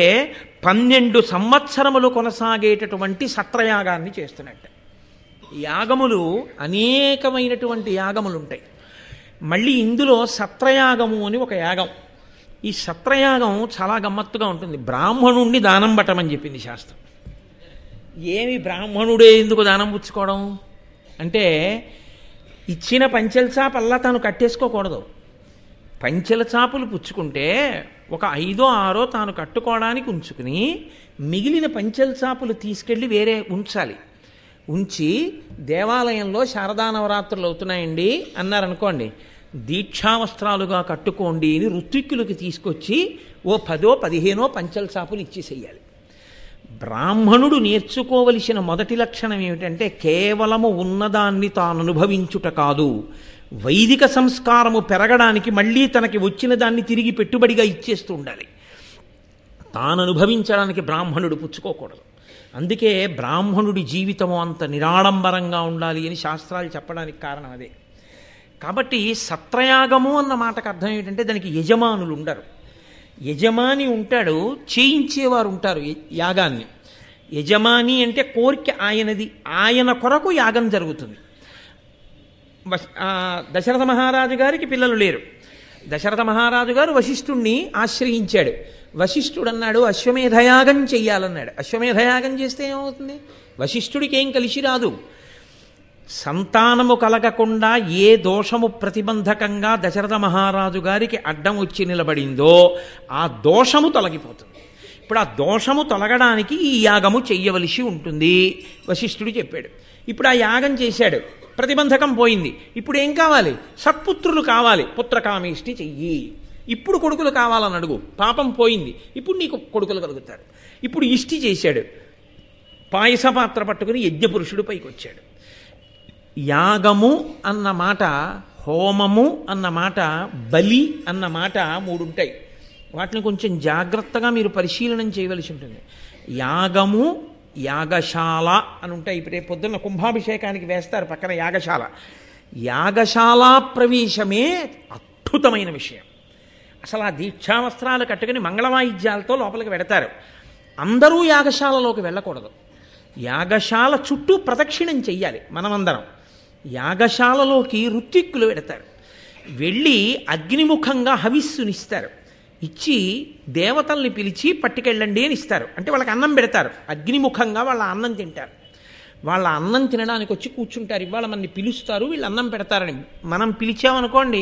12 సంవత్సరములు కొనసాగేటటువంటి సత్రయాగాన్ని చేస్తున్నట్టు. యాగములు అనేకమైనటువంటి యాగములు ఉంటాయి. మళ్ళీ ఇందులో సత్రయాగము అని ఒక యాగం. ఈ సత్రయాగం చాలా గమ్మత్తుగా ఉంటుంది. బ్రాహ్మణుణ్ణి దానం పట్టమని చెప్పింది శాస్త్రం. ఏమి బ్రాహ్మణుడే ఎందుకు దానం పుచ్చుకోవడం అంటే ఇచ్చిన పంచెల చాపల్లా తాను కట్టేసుకోకూడదు. పంచెల చాపులు పుచ్చుకుంటే ఒక 5 or 6 తాను కట్టుకోవడానికి ఉంచుకుని మిగిలిన పంచెల చాపులు తీసుకెళ్ళి వేరే ఉంచాలి. ఉంచి దేవాలయంలో శారదా నవరాత్రులు అవుతున్నాయండి అన్నారనుకోండి, దీక్షావస్త్రాలుగా కట్టుకోండి అని ఋత్విక్కులకి తీసుకొచ్చి ఓ 10 or 15 పంచెల చాపులు ఇచ్చేసేయాలి. బ్రాహ్మణుడు నేర్చుకోవలసిన మొదటి లక్షణం ఏమిటంటే కేవలము ఉన్నదాన్ని తాను అనుభవించుట కాదు, వైదిక సంస్కారము పెరగడానికి మళ్ళీ తనకి వచ్చిన దాన్ని తిరిగి పెట్టుబడిగా ఇచ్చేస్తూ ఉండాలి. తాను అనుభవించడానికి బ్రాహ్మణుడు పుచ్చుకోకూడదు. అందుకే బ్రాహ్మణుడి జీవితము అంత నిరాడంబరంగా ఉండాలి అని శాస్త్రాలు చెప్పడానికి కారణం అదే. కాబట్టి సత్రయాగము అన్న మాటకు అర్థం ఏంటంటే దానికి యజమానులు ఉండరు. యజమాని ఉంటాడు, చేయించేవారు ఉంటారు యాగాన్ని. యజమాని అంటే కోరిక ఆయనది, ఆయన కొరకు యాగం జరుగుతుంది. దశరథ మహారాజు గారికి పిల్లలు లేరు. దశరథ మహారాజు గారు వశిష్ఠుణ్ణి ఆశ్రయించాడు. వశిష్ఠుడు అన్నాడు అశ్వమేధయాగం చెయ్యాలన్నాడు. అశ్వమేధయాగం చేస్తే ఏమవుతుంది? వశిష్ఠుడికి ఏం కలిసి రాదు. సంతానము కలగకుండా ఏ దోషము ప్రతిబంధకంగా దశరథ మహారాజు గారికి అడ్డం వచ్చి నిలబడిందో ఆ దోషము తొలగిపోతుంది. ఇప్పుడు ఆ దోషము తొలగడానికి ఈ యాగము చెయ్యవలసి ఉంటుంది. వశిష్ఠుడు చెప్పాడు. ఇప్పుడు ఆ యాగం చేశాడు. ప్రతిబంధకం పోయింది. ఇప్పుడు ఏం కావాలి? సత్పుత్రులు కావాలి. పుత్రకామేష్టి చెయ్యి. ఇప్పుడు కొడుకులు కావాలని అడుగు. పాపం పోయింది, ఇప్పుడు నీకు కొడుకులు కలుగుతారు. ఇప్పుడు ఇష్టి చేశాడు, పాయస పాత్ర పట్టుకుని యజ్ఞపురుషుడు పైకి వచ్చాడు. యాగము అన్న మాట, హోమము అన్న మాట, బలి అన్న మాట మూడుంటాయి. వాటిని కొంచెం జాగ్రత్తగా మీరు పరిశీలనం చేయవలసి ఉంటుంది. యాగము, యాగశాల అని ఉంటాయి. ఇప్పుడే పొద్దున్న కుంభాభిషేకానికి వేస్తారు పక్కన యాగశాల. యాగశాల ప్రవేశమే అద్భుతమైన విషయం. అసలు ఆ దీక్షావస్త్రాలు కట్టుకుని మంగళవాయిద్యాలతో లోపలికి వెడతారు. అందరూ యాగశాలలోకి వెళ్ళకూడదు. యాగశాల చుట్టూ ప్రదక్షిణం చెయ్యాలి మనమందరం. యాగశాలలోకి ఋత్విక్కులు వెడతారు. వెళ్ళి అగ్నిముఖంగా హవిస్సునిస్తారు. ఇచ్చి దేవతల్ని పిలిచి పట్టుకెళ్ళండి అని ఇస్తారు. అంటే వాళ్ళకి అన్నం పెడతారు. అగ్నిముఖంగా వాళ్ళ అన్నం తింటారు. వాళ్ళ అన్నం తినడానికి వచ్చి కూర్చుంటారు. ఇవాళ మనని పిలుస్తారు, వీళ్ళు అన్నం పెడతారని. మనం పిలిచామనుకోండి,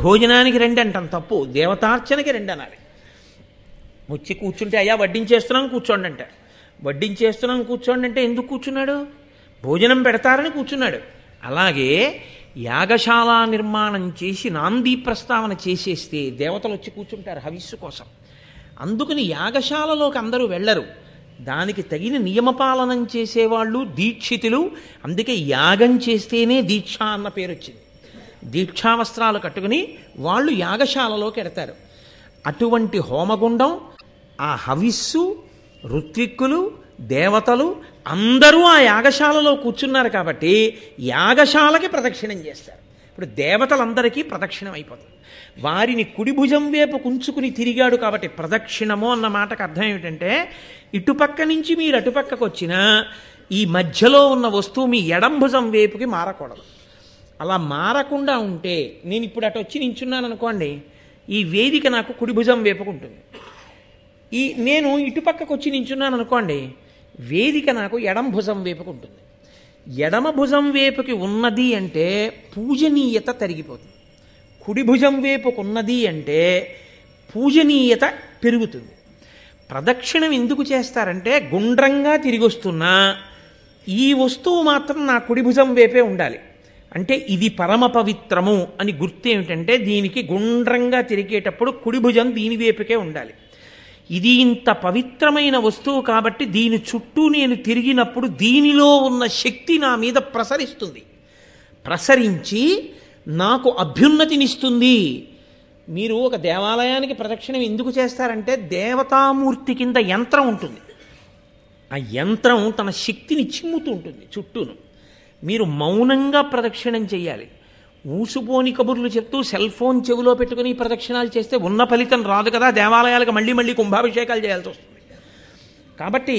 భోజనానికి రండి అంటాం, తప్పు. దేవతార్చనకి రండి అనాలి. వచ్చి కూర్చుంటే అయ్యా వడ్డించేస్తున్నాం కూర్చోండి అంటారు. వడ్డించేస్తున్నాం కూర్చోండి అంటే ఎందుకు కూర్చున్నాడు? భోజనం పెడతారని కూర్చున్నాడు. అలాగే యాగశాల నిర్మాణం చేసి నాందీ ప్రస్తావన చేసేస్తే దేవతలు వచ్చి కూర్చుంటారు హవిస్సు కోసం. అందుకని యాగశాలలోకి అందరూ వెళ్ళరు. దానికి తగిన నియమపాలనం చేసేవాళ్ళు దీక్షితులు. అందుకే యాగం చేస్తేనే దీక్ష అన్న పేరు వచ్చింది. దీక్షావస్త్రాలు కట్టుకుని వాళ్ళు యాగశాలలోకి ఎడతారు. అటువంటి హోమగుండం, ఆ హవిస్సు, ఋత్విక్కులు, దేవతలు అందరూ ఆ యాగశాలలో కూర్చున్నారు కాబట్టి యాగశాలకి ప్రదక్షిణం చేస్తారు. ఇప్పుడు దేవతలందరికీ ప్రదక్షిణం అయిపోతుంది. వారిని కుడి భుజం వైపు కుంచుకుని తిరిగాడు కాబట్టి ప్రదక్షిణము అన్న మాటకు అర్థం ఏమిటంటే, ఇటుపక్క నుంచి మీరు అటుపక్కకు వచ్చినా ఈ మధ్యలో ఉన్న వస్తువు మీ ఎడం భుజం వైపుకి మారకూడదు. అలా మారకుండా ఉంటే, నేను ఇప్పుడు అటు వచ్చి నించున్నాను అనుకోండి, ఈ వేదిక నాకు కుడి భుజం వైపుకు ఉంటుంది. నేను ఇటుపక్కకు వచ్చి నించున్నాను అనుకోండి, వేదిక నాకు ఎడం భుజం వైపుకు ఉంటుంది. ఎడమ భుజం వైపుకి ఉన్నది అంటే పూజనీయత తరిగిపోతుంది. కుడి భుజం వైపుకు ఉన్నది అంటే పూజనీయత పెరుగుతుంది. ప్రదక్షిణం ఎందుకు చేస్తారంటే, గుండ్రంగా తిరిగి వస్తున్నా ఈ వస్తువు మాత్రం నా కుడి భుజం వైపే ఉండాలి. అంటే ఇది పరమ పవిత్రము అని గుర్తు ఏమిటంటే, దీనికి గుండ్రంగా తిరిగేటప్పుడు కుడి భుజం దీని వైపుకే ఉండాలి. ఇది ఇంత పవిత్రమైన వస్తువు కాబట్టి దీని చుట్టూ నేను తిరిగినప్పుడు దీనిలో ఉన్న శక్తి నా మీద ప్రసరిస్తుంది. ప్రసరించి నాకు అభ్యున్నతినిస్తుంది. మీరు ఒక దేవాలయానికి ప్రదక్షిణం ఎందుకు చేస్తారంటే, దేవతామూర్తి కింద యంత్రం ఉంటుంది. ఆ యంత్రం తన శక్తిని చిమ్ముతూ ఉంటుంది చుట్టూను. మీరు మౌనంగా ప్రదక్షిణం చేయాలి. ఊసుపోని కబుర్లు చెప్తూ సెల్ ఫోన్ చెవిలో పెట్టుకుని ప్రదక్షిణాలు చేస్తే ఉన్న ఫలితం రాదు కదా. దేవాలయాలకు మళ్ళీ మళ్ళీ కుంభాభిషేకాలు చేయాల్సి వస్తుంది. కాబట్టి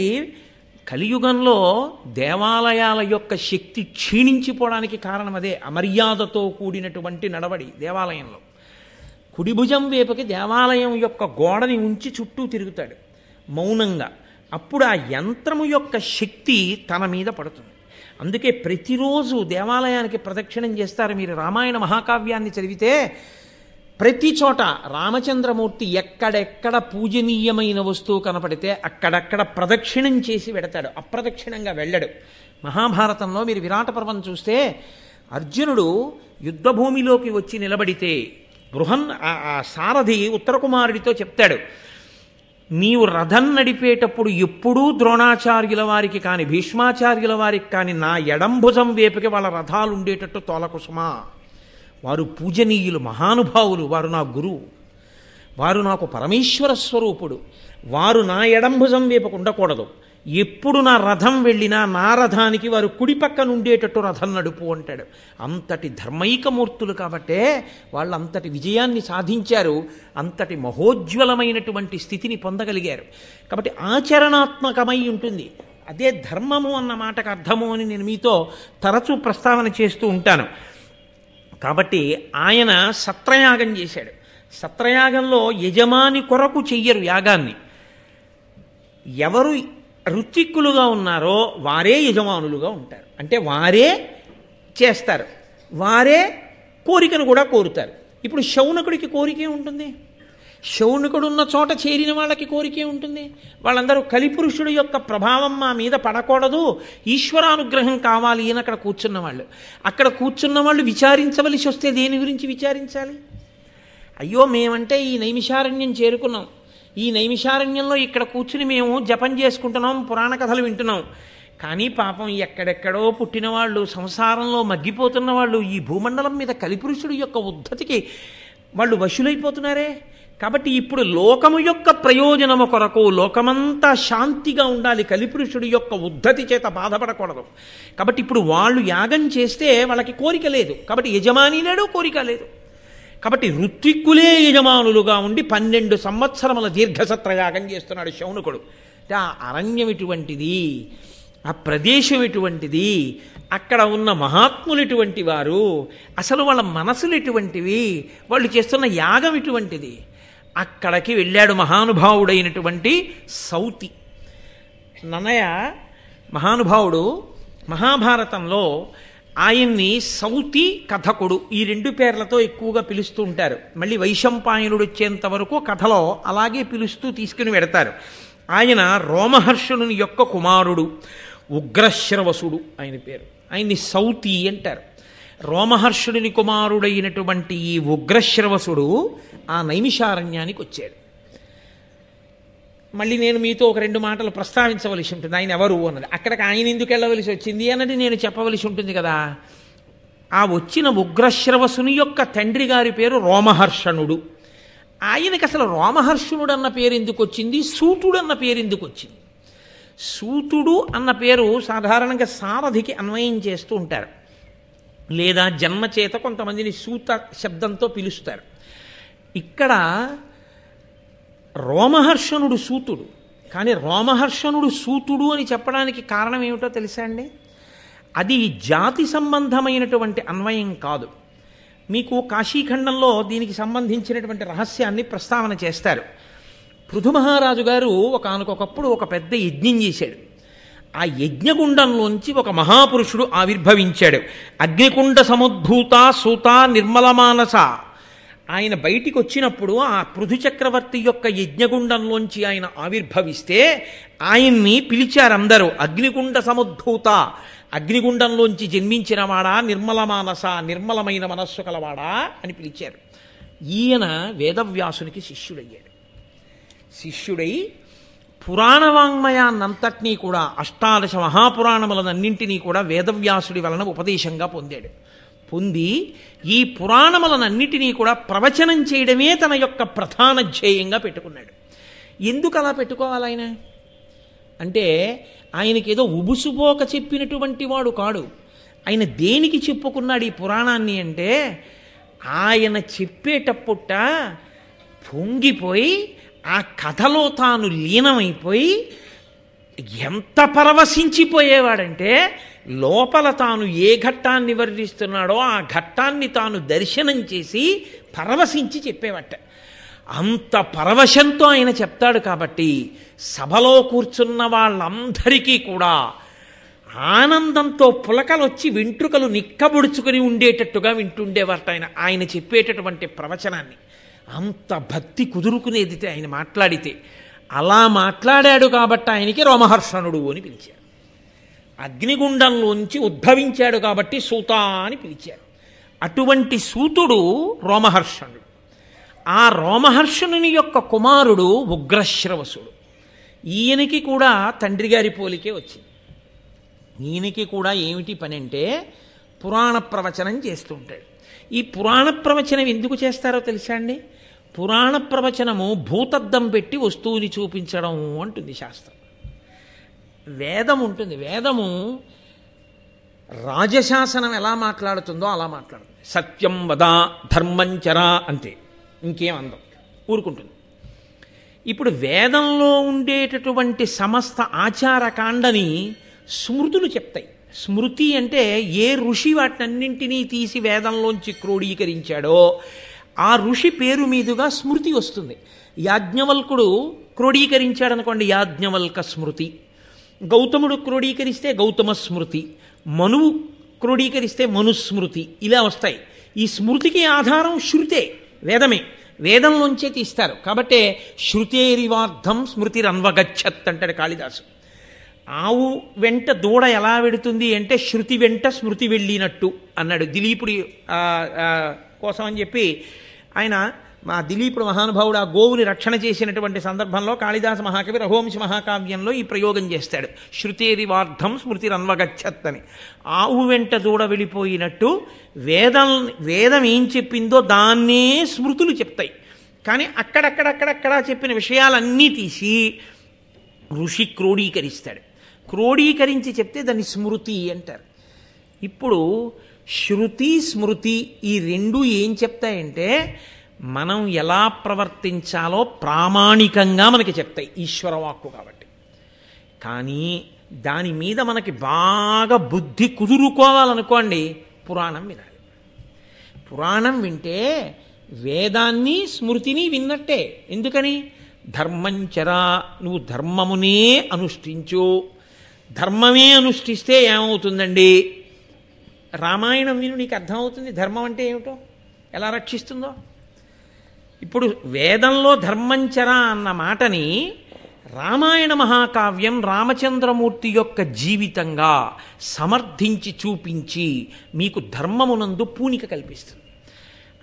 కలియుగంలో దేవాలయాల యొక్క శక్తి క్షీణించిపోవడానికి కారణం అదే. అమర్యాదతో కూడినటువంటి నడవడి దేవాలయంలో. కుడి భుజం వైపుకి దేవాలయం యొక్క గోడని ఉంచి చుట్టూ తిరుగుతాడు మౌనంగా. అప్పుడు ఆ యంత్రము యొక్క శక్తి తన మీద పడుతుంది. అందుకే ప్రతిరోజు దేవాలయానికి ప్రదక్షిణం చేస్తారు. మీరు రామాయణ మహాకావ్యాన్ని చదివితే ప్రతి చోట రామచంద్రమూర్తి ఎక్కడెక్కడ పూజనీయమైన వస్తువు కనపడితే అక్కడక్కడ ప్రదక్షిణం చేసి వెడతాడు, అప్రదక్షిణంగా వెళ్ళడు. మహాభారతంలో మీరు విరాట పర్వం చూస్తే అర్జునుడు యుద్ధభూమిలోకి వచ్చి నిలబడితే ఆ సారథి ఉత్తరకుమారుడితో చెప్తాడు, నీవు రథం నడిపేటప్పుడు ఎప్పుడూ ద్రోణాచార్యుల వారికి కానీ భీష్మాచార్యుల వారికి కానీ నా ఎడంభుజం వేపుకి వాళ్ళ రథాలు ఉండేటట్టు తోలకుసుమా. వారు పూజనీయులు, మహానుభావులు, వారు నా గురువు, వారు నాకు పరమేశ్వర స్వరూపుడు. వారు నా ఎడంభుజం వేపుకు ఉండకూడదు. ఎప్పుడు నా రథం వెళ్ళినా నా రథానికి వారు కుడి పక్కన ఉండేటట్టు రథం నడుపు అంటాడు. అంతటి ధర్మైకమూర్తులు కాబట్టే వాళ్ళు అంతటి విజయాన్ని సాధించారు, అంతటి మహోజ్వలమైనటువంటి స్థితిని పొందగలిగారు. కాబట్టి ఆచరణాత్మకమై ఉంటుంది. అదే ధర్మము అన్న మాటకు అర్థము అని నేను మీతో తరచూ ప్రస్తావన చేస్తూ ఉంటాను. కాబట్టి ఆయన సత్రయాగం చేశాడు. సత్రయాగంలో యజమాని కొరకు చెయ్యరు యాగాన్ని. ఎవరు ఋత్విక్కులుగా ఉన్నారో వారే యజమానులుగా ఉంటారు. అంటే వారే చేస్తారు, వారే కోరికను కూడా కోరుతారు. ఇప్పుడు శౌనకుడికి కోరికే ఉంటుంది. శౌనకుడున్న చోట చేరిన వాళ్ళకి కోరికే ఉంటుంది. వాళ్ళందరూ కలిపురుషుడు యొక్క ప్రభావం మా మీద పడకూడదు, ఈశ్వరానుగ్రహం కావాలి అని అక్కడ కూర్చున్నవాళ్ళు. అక్కడ కూర్చున్న వాళ్ళు విచారించవలసి వస్తే దేని గురించి విచారించాలి? అయ్యో మేమంటే ఈ నైమిషారణ్యం చేరుకున్నాం, ఈ నైమిషారణ్యంలో ఇక్కడ కూర్చుని మేము జపం చేసుకుంటున్నాం, పురాణ కథలు వింటున్నాం. కానీ పాపం ఎక్కడెక్కడో పుట్టిన వాళ్ళు, సంసారంలో మగ్గిపోతున్న వాళ్ళు ఈ భూమండలం మీద కలిపురుషుడు యొక్క ఉద్ధతికి వాళ్ళు వశులైపోతున్నారే. కాబట్టి ఇప్పుడు లోకము యొక్క ప్రయోజనము కొరకు, లోకమంతా శాంతిగా ఉండాలి, కలిపురుషుడు యొక్క ఉద్ధతి చేత బాధపడకూడదు. కాబట్టి ఇప్పుడు వాళ్ళు యాగం చేస్తే వాళ్ళకి కోరిక లేదు, కాబట్టి యజమాని లేడు, కోరిక లేదు. కాబట్టి ఋత్విక్కులే యజమానులుగా ఉండి 12 సంవత్సరముల దీర్ఘసత్ర యాగం చేస్తున్నాడు శౌనకుడు. అంటే ఆ అరణ్యం ఎటువంటిది, ఆ ప్రదేశం ఎటువంటిది, అక్కడ ఉన్న మహాత్ములు ఎటువంటి వారు, అసలు వాళ్ళ మనసులు ఎటువంటివి, వాళ్ళు చేస్తున్న యాగం ఎటువంటిది. అక్కడికి వెళ్ళాడు మహానుభావుడైనటువంటి సౌతి. నన్నయ్య మహానుభావుడు మహాభారతంలో ఆయన్ని సౌతి కథకుడు ఈ 2 పేర్లతో ఎక్కువగా పిలుస్తూ ఉంటారు. మళ్ళీ వైశంపాయనుడు వచ్చేంత వరకు కథలో అలాగే పిలుస్తూ తీసుకుని వెడతారు. ఆయన రోమహర్షణుని యొక్క కుమారుడు, ఉగ్రశ్రవసుడు ఆయన పేరు. ఆయన్ని సౌతి అంటారు. రోమహర్షుడిని కుమారుడైనటువంటి ఈ ఉగ్రశ్రవసుడు ఆ నైమిషారణ్యానికి వచ్చాడు. మళ్ళీ నేను మీతో ఒక 2 మాటలు ప్రస్తావించవలసి ఉంటుంది. ఆయన ఎవరు అన్నది, అక్కడికి ఆయన ఎందుకు వెళ్ళవలసి వచ్చింది అన్నది నేను చెప్పవలసి ఉంటుంది కదా. ఆ వచ్చిన ఉగ్రశ్రవసుని యొక్క తండ్రి గారి పేరు రోమహర్షణుడు. ఆయనకి అసలు రోమహర్షణుడు అన్న పేరు ఎందుకు వచ్చింది, సూతుడు అన్న పేరు ఎందుకు వచ్చింది? సూతుడు అన్న పేరు సాధారణంగా సారథికి అన్వయం చేస్తూ ఉంటారు, లేదా జన్మచేత కొంతమందిని సూత శబ్దంతో పిలుస్తారు. ఇక్కడ రోమహర్షణుడు సూతుడు, కానీ రోమహర్షణుడు సూతుడు అని చెప్పడానికి కారణం ఏమిటో తెలుసా అండి? అది జాతి సంబంధమైనటువంటి అన్వయం కాదు. మీకు కాశీఖండంలో దీనికి సంబంధించినటువంటి రహస్యాన్ని ప్రస్తావన చేస్తారు. పృథు మహారాజు గారు ఒకానొకప్పుడు ఒక పెద్ద యజ్ఞం చేశాడు. ఆ యజ్ఞగుండంలోంచి ఒక మహాపురుషుడు ఆవిర్భవించాడు. అగ్నికుండ సముద్భూత సూత నిర్మలమానస. ఆయన బయటికి వచ్చినప్పుడు ఆ పృథు చక్రవర్తి యొక్క యజ్ఞగుండంలోంచి ఆయన ఆవిర్భవిస్తే ఆయన్ని పిలిచారు అందరూ, అగ్నికుండ సముద్భూత, అగ్నిగుండంలోంచి జన్మించినవాడా, నిర్మలమానస, నిర్మలమైన మనస్సు కలవాడా అని పిలిచారు. ఈయన వేదవ్యాసునికి శిష్యుడయ్యాడు. శిష్యుడై పురాణవాంగ్మయాన్నంతటినీ కూడా, 18 మహాపురాణములనన్నింటినీ కూడా వేదవ్యాసుడి వలన ఉపదేశంగా పొందాడు. పొంది ఈ పురాణములనన్నిటినీ కూడా ప్రవచనం చేయడమే తన యొక్క ప్రధాన ధ్యేయంగా పెట్టుకున్నాడు. ఎందుకు అలా పెట్టుకోవాలి ఆయన అంటే, ఆయనకేదో ఉబుసుపోక చెప్పినటువంటి వాడు కాడు. ఆయన దేనికి చెప్పుకున్నాడు ఈ పురాణాన్ని అంటే, ఆయన చెప్పేటప్పుట పొంగిపోయి ఆ కథలో తాను లీనమైపోయి ఎంత పరవశించిపోయేవాడంటే, లోపల తాను ఏ ఘట్టాన్ని వర్ణిస్తున్నాడో ఆ ఘట్టాన్ని తాను దర్శనం చేసి పరవశించి చెప్పేవట. అంత పరవశంతో ఆయన చెప్తాడు. కాబట్టి సభలో కూర్చున్న వాళ్ళందరికీ కూడా ఆనందంతో పులకలొచ్చి వెంట్రుకలు నిక్కబుడుచుకుని ఉండేటట్టుగా వింటుండేవారట ఆయన చెప్పేటటువంటి ప్రవచనాన్ని. అంత భక్తి కుదురుకునేది ఆయన మాట్లాడితే. అలా మాట్లాడాడు కాబట్టి ఆయనకి రోమహర్షణుడు అని పిలిచారు. అగ్నిగుండంలోంచి ఉద్భవించాడు కాబట్టి సూత అని పిలిచారు. అటువంటి సూతుడు రోమహర్షణుడు. ఆ రోమహర్షణుని యొక్క కుమారుడు ఉగ్రశ్రవసుడు. ఈయనకి కూడా తండ్రి గారి పోలికే వచ్చింది. ఈయనకి కూడా ఏమిటి పని అంటే, పురాణ ప్రవచనం చేస్తూ ఉంటాడు. ఈ పురాణ ప్రవచనం ఎందుకు చేస్తారో తెలుసా అండి? పురాణ ప్రవచనము భూతద్దం పెట్టి వస్తువుని చూపించడం అంటుంది శాస్త్రం. వేదం ఉంటుంది, వేదము రాజశాసనం ఎలా మాట్లాడుతుందో అలా మాట్లాడుతుంది. సత్యం వద ధర్మం చరా అంతే, ఇంకేం అందం, ఊరుకుంటుంది. ఇప్పుడు వేదంలో ఉండేటటువంటి సమస్త ఆచారకాండని స్మృతులు చెప్తాయి. స్మృతి అంటే ఏ ఋషి వాటినన్నింటినీ తీసి వేదంలోంచి క్రోడీకరించాడో ఆ ఋషి పేరు మీదుగా స్మృతి వస్తుంది. యాజ్ఞవల్కుడు క్రోడీకరించాడనుకోండి, యాజ్ఞవల్క స్మృతి. గౌతముడు క్రోడీకరిస్తే గౌతమ స్మృతి. మనువు క్రోడీకరిస్తే మనుస్మృతి. ఇలా వస్తాయి. ఈ స్మృతికి ఆధారం శృతే, వేదమే. వేదంలోంచే తీస్తారు. కాబట్టే శృతేరివార్థం స్మృతిరన్వగచ్చత్ అంటాడు కాళిదాసు. ఆవు వెంట దూడ ఎలా వెడుతుంది అంటే శృతి వెంట స్మృతి వెళ్ళినట్టు అన్నాడు దిలీపుడి కోసం అని చెప్పి ఆయన మా దిలీపుడు మహానుభావుడు ఆ గోవుని రక్షణ చేసినటువంటి సందర్భంలో కాళిదాస మహాకవి రఘువంశ మహాకావ్యంలో ఈ ప్రయోగం చేస్తాడు. శృతేరివార్థం స్మృతిరన్వగచ్చత్ అని. ఆవు వెంట దూడ వెళ్ళిపోయినట్టు వేదం ఏం చెప్పిందో దాన్నే స్మృతులు చెప్తాయి. కానీ అక్కడక్కడక్కడక్కడ చెప్పిన విషయాలన్నీ తీసి ఋషి క్రోడీకరిస్తాడు. క్రోడీకరించి చెప్తే దాన్ని స్మృతి అంటారు. ఇప్పుడు శృతి స్మృతి ఈ రెండు ఏం చెప్తాయంటే మనం ఎలా ప్రవర్తించాలో ప్రామాణికంగా మనకి చెప్తాయి, ఈశ్వరవాక్కు కాబట్టి. కానీ దాని మీద మనకి బాగా బుద్ధి కుదురుకోవాలనుకోండి, పురాణం వినాలి. పురాణం వింటే వేదాన్ని స్మృతిని విన్నట్టే. ఎందుకని? ధర్మంచరా, నువ్వు ధర్మమునే అనుష్ఠించు. ధర్మమే అనుష్ఠిస్తే ఏమవుతుందండి? రామాయణం విను, నీకు అర్థమవుతుంది ధర్మం అంటే ఏమిటో, ఎలా రక్షిస్తుందో. ఇప్పుడు వేదంలో ధర్మంచర అన్న మాటని రామాయణ మహాకావ్యం రామచంద్రమూర్తి యొక్క జీవితంగా సమర్థించి చూపించి మీకు ధర్మమునందు పూనిక కల్పిస్తుంది.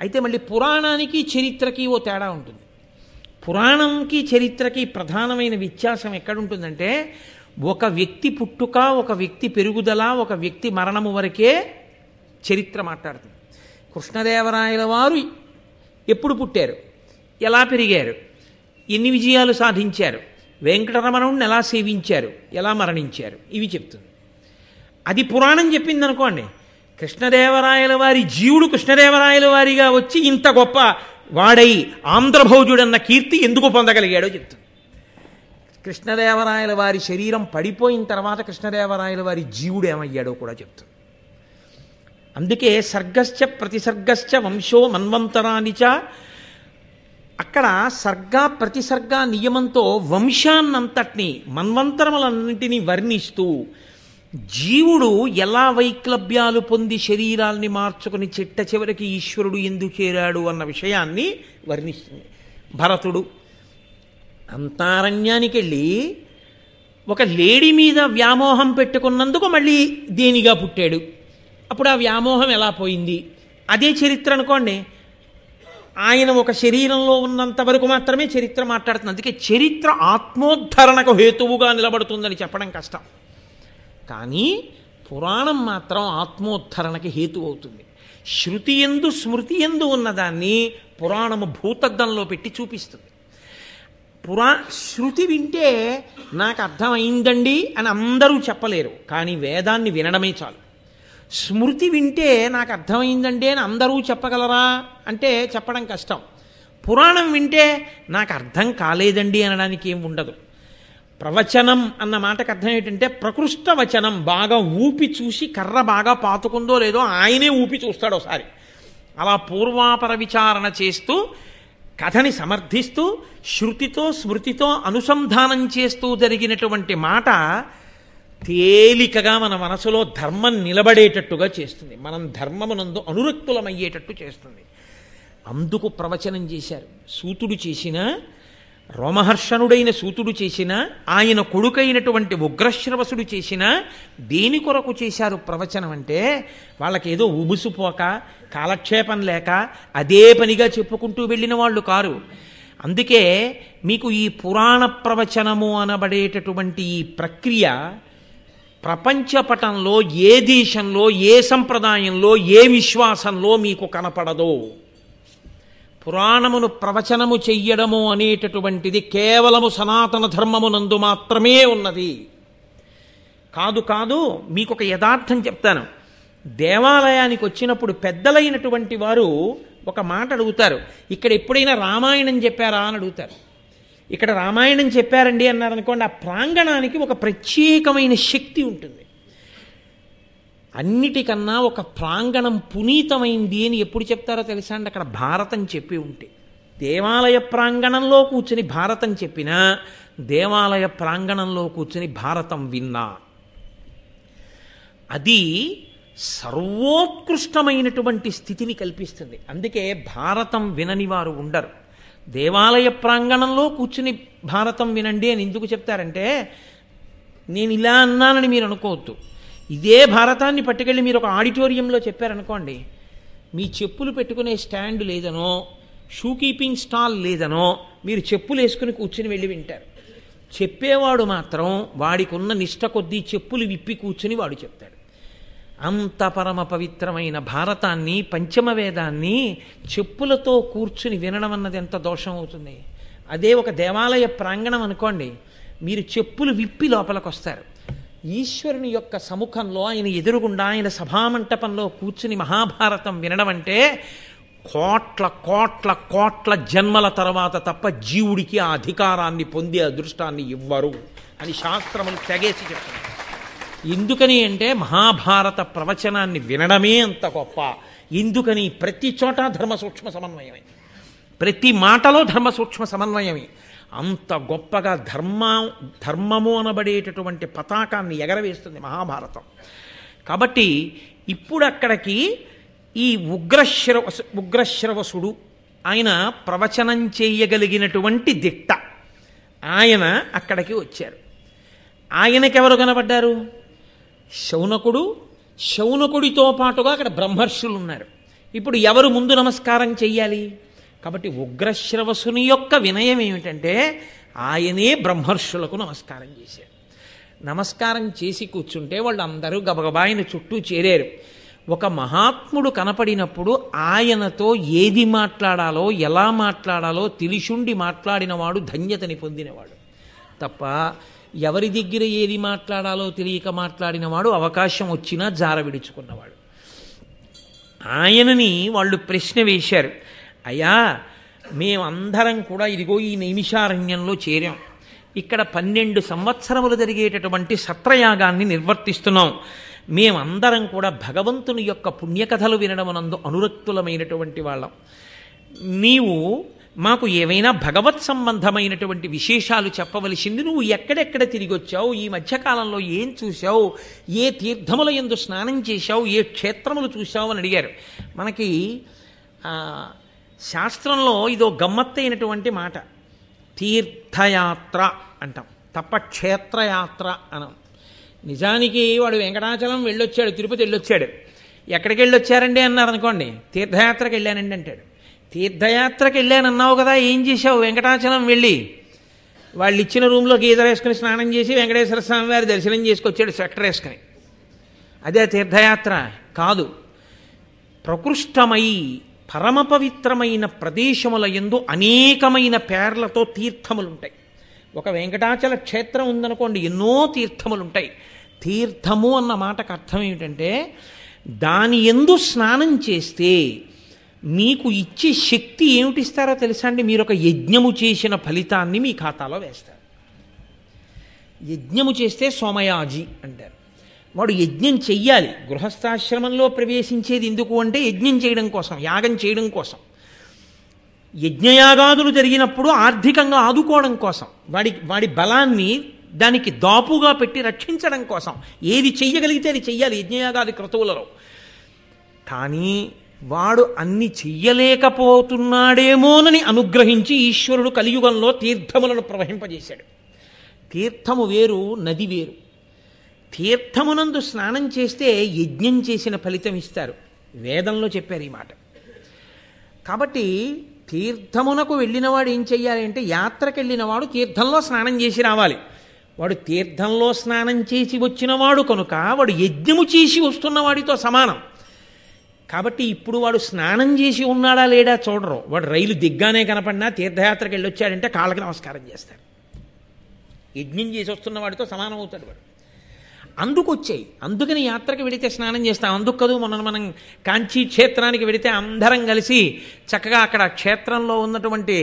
అయితే మళ్ళీ పురాణానికి చరిత్రకి ఓ తేడా ఉంటుంది. పురాణంకి చరిత్రకి ప్రధానమైన వ్యత్యాసం ఎక్కడుంటుందంటే, ఒక వ్యక్తి పుట్టుక, ఒక వ్యక్తి పెరుగుదల, ఒక వ్యక్తి మరణము వరకే చరిత్ర మాట్లాడుతుంది. కృష్ణదేవరాయల వారు ఎప్పుడు పుట్టారు, ఎలా పెరిగారు, ఎన్ని విజయాలు సాధించారు, వెంకటరమణుడిని ఎలా సేవించారు, ఎలా మరణించారు, ఇవి చెప్తుంది. అది పురాణం చెప్పింది అనుకోండి. కృష్ణదేవరాయల వారి జీవుడు కృష్ణదేవరాయల వారిగా వచ్చి ఇంత గొప్ప వాడై ఆంధ్రభౌజుడన్న కీర్తి ఎందుకు పొందగలిగాడో చెప్తుంది. కృష్ణదేవరాయల వారి శరీరం పడిపోయిన తర్వాత కృష్ణదేవరాయల వారి జీవుడు ఏమయ్యాడో కూడా చెప్తుంది. అందుకే సర్గశ్చ ప్రతిసర్గశ్చ వంశో మన్వంతరానిచ, అక్కడ సర్గ ప్రతిసర్గ నియమంతో వంశాన్నంతటినీ మన్వంతరములన్నింటినీ వర్ణిస్తూ జీవుడు ఎలా వైక్లభ్యాలు పొంది శరీరాల్ని మార్చుకుని చిట్ట చివరికి ఈశ్వరుడు ఎందుకు చేరాడు అన్న విషయాన్ని వర్ణిస్తుంది. భరతుడు అంతారణ్యానికి వెళ్ళి ఒక లేడీ మీద వ్యామోహం పెట్టుకున్నందుకు మళ్ళీ దేనిగా పుట్టాడు. అప్పుడు ఆ వ్యామోహం ఎలా పోయింది, అదే చరిత్ర అనుకోండి. ఆయన ఒక శరీరంలో ఉన్నంత వరకు మాత్రమే చరిత్ర మాట్లాడుతుంది. అందుకే చరిత్ర ఆత్మోద్ధరణకు హేతువుగా నిలబడుతుందని చెప్పడం కష్టం. కానీ పురాణం మాత్రం ఆత్మోద్ధరణకి హేతు అవుతుంది. శృతి యందు స్మృతి యందు ఉన్నదాన్ని పురాణము భూతద్దంలో పెట్టి చూపిస్తుంది. శృతి వింటే నాకు అర్థమైందండి అని అందరూ చెప్పలేరు, కానీ వేదాన్ని వినడమే చాలు. స్మృతి వింటే నాకు అర్థమైందండి అని అందరూ చెప్పగలరా అంటే చెప్పడం కష్టం. పురాణం వింటే నాకు అర్థం కాలేదండి అనడానికి ఏం ఉండదు. ప్రవచనం అన్న మాటకు అర్థం ఏంటంటే ప్రకృష్ట వచనం, బాగా ఊపి చూసి కర్ర బాగా పాతుకుందో లేదో ఆయనే ఊపి చూస్తాడు ఒకసారి. అలా పూర్వాపర విచారణ చేస్తూ కథని సమర్థిస్తూ శృతితో స్మృతితో అనుసంధానం చేస్తూ జరిగినటువంటి మాట తేలికగా మన మనసులో ధర్మం నిలబడేటట్టుగా చేస్తుంది. మనం ధర్మమునందు అనురక్తులమయ్యేటట్టు చేస్తుంది. అందుకు ప్రవచనం చేశారు. సూతుడు చేసిన, రోమహర్షణుడైన సూతుడు చేసిన, ఆయన కొడుకైనటువంటి ఉగ్రశ్రవసుడు చేసిన, దేని కొరకు చేశారు ప్రవచనం అంటే వాళ్ళకేదో ఉబుసుపోక కాలక్షేపం లేక అదే పనిగా చెప్పుకుంటూ వెళ్ళిన వాళ్ళు కారు. అందుకే మీకు ఈ పురాణ ప్రవచనము అనబడేటటువంటి ఈ ప్రక్రియ ప్రపంచపటంలో ఏ దేశంలో, ఏ సంప్రదాయంలో, ఏ విశ్వాసంలో మీకు కనపడదో. పురాణమును ప్రవచనము చెయ్యడము అనేటటువంటిది కేవలము సనాతన ధర్మమునందు మాత్రమే ఉన్నది. కాదు, మీకు ఒక యథార్థం చెప్తాను. దేవాలయానికి వచ్చినప్పుడు పెద్దలైనటువంటి వారు ఒక మాట అడుగుతారు, ఇక్కడ ఎప్పుడైనా రామాయణం చెప్పారా అని అడుగుతారు. ఇక్కడ రామాయణం చెప్పారండి అన్నారనుకోండి, ఆ ప్రాంగణానికి ఒక ప్రత్యేకమైన శక్తి ఉంటుంది. అన్నిటికన్నా ఒక ప్రాంగణం పునీతమైంది అని ఎప్పుడు చెప్తారో తెలుసా అండి? అక్కడ భారతం చెప్పి ఉంటే. దేవాలయ ప్రాంగణంలో కూర్చుని భారతం చెప్పినా, దేవాలయ ప్రాంగణంలో కూర్చుని భారతం విన్నా, అది సర్వోత్కృష్టమైనటువంటి స్థితిని కల్పిస్తుంది. అందుకే భారతం వినని వారు ఉండరు. దేవాలయ ప్రాంగణంలో కూర్చుని భారతం వినండి అని ఎందుకు చెప్తారంటే, నేను ఇలా అన్నానని మీరు అనుకోవద్దు. ఇదే భారతాన్ని పట్టుకెళ్ళి మీరు ఒక ఆడిటోరియంలో చెప్పారనుకోండి, మీ చెప్పులు పెట్టుకునే స్టాండ్ లేదనో, షూ కీపింగ్ స్టాల్ లేదనో మీరు చెప్పులు వేసుకుని కూర్చుని వెళ్ళి వింటారు. చెప్పేవాడు మాత్రం వాడికి ఉన్న నిష్ట కొద్దీ చెప్పులు విప్పి కూర్చుని వాడు చెప్తాడు. అంత పరమ పవిత్రమైన భారతాన్ని, పంచమ వేదాన్ని చెప్పులతో కూర్చుని వినడం అన్నది ఎంత దోషం అవుతుంది. అదే ఒక దేవాలయ ప్రాంగణం అనుకోండి, మీరు చెప్పులు విప్పి లోపలికి వస్తారు. ఈశ్వరుని యొక్క సముఖంలో, ఆయన ఎదురుగుండా, ఆయన సభామంటపంలో కూర్చుని మహాభారతం వినడం అంటే కోట్ల కోట్ల కోట్ల జన్మల తర్వాత తప్ప జీవుడికి ఆ అధికారాన్ని పొందే అదృష్టాన్ని ఇవ్వరు అని శాస్త్రములు తెగేసి చెప్తున్నారు. ఎందుకని అంటే మహాభారత ప్రవచనాన్ని వినడమే అంత గొప్ప. ఎందుకని? ప్రతి చోట ధర్మ సూక్ష్మ సమన్వయమే, ప్రతి మాటలో ధర్మ సూక్ష్మ సమన్వయమే. అంత గొప్పగా ధర్మము అనబడేటటువంటి పతాకాన్ని ఎగరవేస్తుంది మహాభారతం. కాబట్టి ఇప్పుడు అక్కడికి ఈ ఉగ్రశ్రవసుడు ఆయన ప్రవచనం చేయగలిగినటువంటి దిట్ట ఆయన అక్కడికి వచ్చారు. ఆయనకెవరు కనబడ్డారు? శౌనకుడు. శౌనకుడితో పాటుగా అక్కడ బ్రహ్మర్షులు ఉన్నారు. ఇప్పుడు ఎవరు ముందు నమస్కారం చెయ్యాలి? కాబట్టి ఉగ్రశ్రవసుని యొక్క వినయం ఏమిటంటే ఆయనే బ్రహ్మర్షులకు నమస్కారం చేశారు. నమస్కారం చేసి కూర్చుంటే వాళ్ళందరూ గబగబాయిన చుట్టూ చేరారు. ఒక మహాత్ముడు కనపడినప్పుడు ఆయనతో ఏది మాట్లాడాలో, ఎలా మాట్లాడాలో తెలిసుండి మాట్లాడినవాడు ధన్యతని పొందినవాడు తప్ప, ఎవరి దగ్గర ఏది మాట్లాడాలో తెలియక మాట్లాడినవాడు అవకాశం వచ్చినా జార విడుచుకున్నవాడు. ఆయనని వాళ్ళు ప్రశ్న వేశారు, అయ్యా మేమందరం కూడా ఇదిగో ఈ నైమిషారణ్యంలో చేరాం, ఇక్కడ 12 సంవత్సరములు జరిగేటటువంటి సత్రయాగాన్ని నిర్వర్తిస్తున్నాం, మేమందరం కూడా భగవంతుని యొక్క పుణ్యకథలు వినడమునందు అనురక్తులమైనటువంటి వాళ్ళం. నీవు మాకు ఏవైనా భగవత్ సంబంధమైనటువంటి విశేషాలు చెప్పవలసింది. నువ్వు ఎక్కడెక్కడ తిరిగి వచ్చావు, ఈ మధ్యకాలంలో ఏం చూశావు, ఏ తీర్థముల యందు స్నానం చేశావు, ఏ క్షేత్రములు చూశావు అని అడిగారు. మనకి శాస్త్రంలో ఇదో గమ్మత్తైనటువంటి మాట. తీర్థయాత్ర అంటాం తప్ప క్షేత్రయాత్ర అనం. నిజానికి వాడు వెంకటాచలం వెళ్ళొచ్చాడు, తిరుపతి వెళ్ళొచ్చాడు. ఎక్కడికి వెళ్ళొచ్చారండి అన్నారు అనుకోండి, తీర్థయాత్రకి వెళ్ళానండి అంటాడు. తీర్థయాత్రకి వెళ్ళానన్నావు కదా, ఏం చేశావు? వెంకటాచలం వెళ్ళి వాళ్ళు ఇచ్చిన రూమ్లో గీజర్ వేసుకుని స్నానం చేసి వెంకటేశ్వర స్వామి వారి దర్శనం చేసుకొచ్చాడు స్వెటర్ వేసుకుని. అదే తీర్థయాత్ర కాదు. ప్రకృష్టమై పరమ పవిత్రమైన ప్రదేశముల యందు అనేకమైన పేర్లతో తీర్థములుంటాయి. ఒక వెంకటాచల క్షేత్రం ఉందనుకోండి, ఎన్నో తీర్థములుంటాయి. తీర్థము అన్న మాటకు అర్థం ఏమిటంటే దాని యందు స్నానం చేస్తే మీకు ఇచ్చే శక్తి ఏమిటిస్తారో తెలుసా అండి? మీరు ఒక యజ్ఞము చేసిన ఫలితాన్ని మీ ఖాతాలో వేస్తారు. యజ్ఞము చేస్తే సోమయాజి అంటారు. వాడు యజ్ఞం చెయ్యాలి. గృహస్థాశ్రమంలో ప్రవేశించేది ఎందుకు అంటే యజ్ఞం చేయడం కోసం, యాగం చేయడం కోసం. యజ్ఞయాగాదులు జరిగినప్పుడు ఆర్థికంగా ఆదుకోవడం కోసం, వాడి బలాన్ని దానికి దాపుగా పెట్టి రక్షించడం కోసం ఏది చెయ్యగలిగితే అది చెయ్యాలి యజ్ఞయాగాది క్రతువులలో. కానీ వాడు అన్ని చెయ్యలేకపోతున్నాడేమోనని అనుగ్రహించి ఈశ్వరుడు కలియుగంలో తీర్థములను ప్రవహింపజేశాడు. తీర్థము వేరు, నది వేరు. తీర్థమునందు స్నానం చేస్తే యజ్ఞం చేసిన ఫలితం ఇస్తారు. వేదంలో చెప్పారు ఈ మాట. కాబట్టి తీర్థమునకు వెళ్ళినవాడు ఏం చెయ్యాలి అంటే, యాత్రకు వెళ్ళినవాడు తీర్థంలో స్నానం చేసి రావాలి. వాడు తీర్థంలో స్నానం చేసి వచ్చినవాడు కనుక వాడు యజ్ఞము చేసి వస్తున్నవాడితో సమానం. కాబట్టి ఇప్పుడు వాడు స్నానం చేసి ఉన్నాడా లేడా చూడరు. వాడు రైలు దిగ్గానే కనపడినా తీర్థయాత్రకు వెళ్ళొచ్చాడంటే కాళ్ళకి నమస్కారం చేస్తాడు. యజ్ఞం చేసి వస్తున్న వాడితో సమానం అవుతాడు వాడు. అందుకని యాత్రకు వెళితే స్నానం చేస్తాం. అందుకు కదూ మనం కాంచీ క్షేత్రానికి వెళితే అందరం కలిసి చక్కగా అక్కడ క్షేత్రంలో ఉన్నటువంటి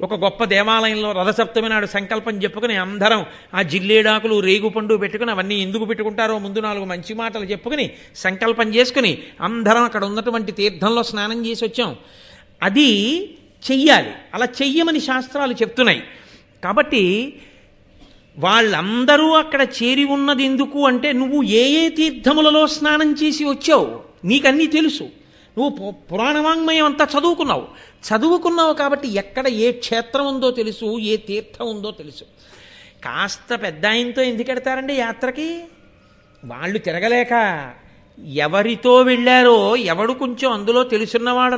ఒక గొప్ప దేవాలయంలో రథసప్తమి నాడు సంకల్పం చెప్పుకుని అందరం ఆ జిల్లేడాకులు రేగుపండు పెట్టుకుని, అవన్నీ ఎందుకు పెట్టుకుంటారో ముందు 4 మంచి మాటలు చెప్పుకుని సంకల్పం చేసుకుని అందరం అక్కడ ఉన్నటువంటి తీర్థంలో స్నానం చేసి వచ్చాం. అది చెయ్యాలి. అలా చెయ్యమని శాస్త్రాలు చెప్తున్నాయి. కాబట్టి వాళ్ళందరూ అక్కడ చేరి ఉన్నది ఎందుకు అంటే, నువ్వు ఏ ఏ తీర్థములలో స్నానం చేసి వచ్చావు నీకన్నీ తెలుసు. నువ్వు పురాణవాంగ్మయం అంతా చదువుకున్నావు కాబట్టి ఎక్కడ ఏ క్షేత్రం ఉందో తెలుసు, ఏ తీర్థం ఉందో తెలుసు. కాస్త పెద్ద ఆయనతో ఎందుకు ఎడతారండి యాత్రకి? వాళ్ళు తిరగలేక ఎవరితో వెళ్ళారో, ఎవడు కొంచెం అందులో తెలుసున్నవాడు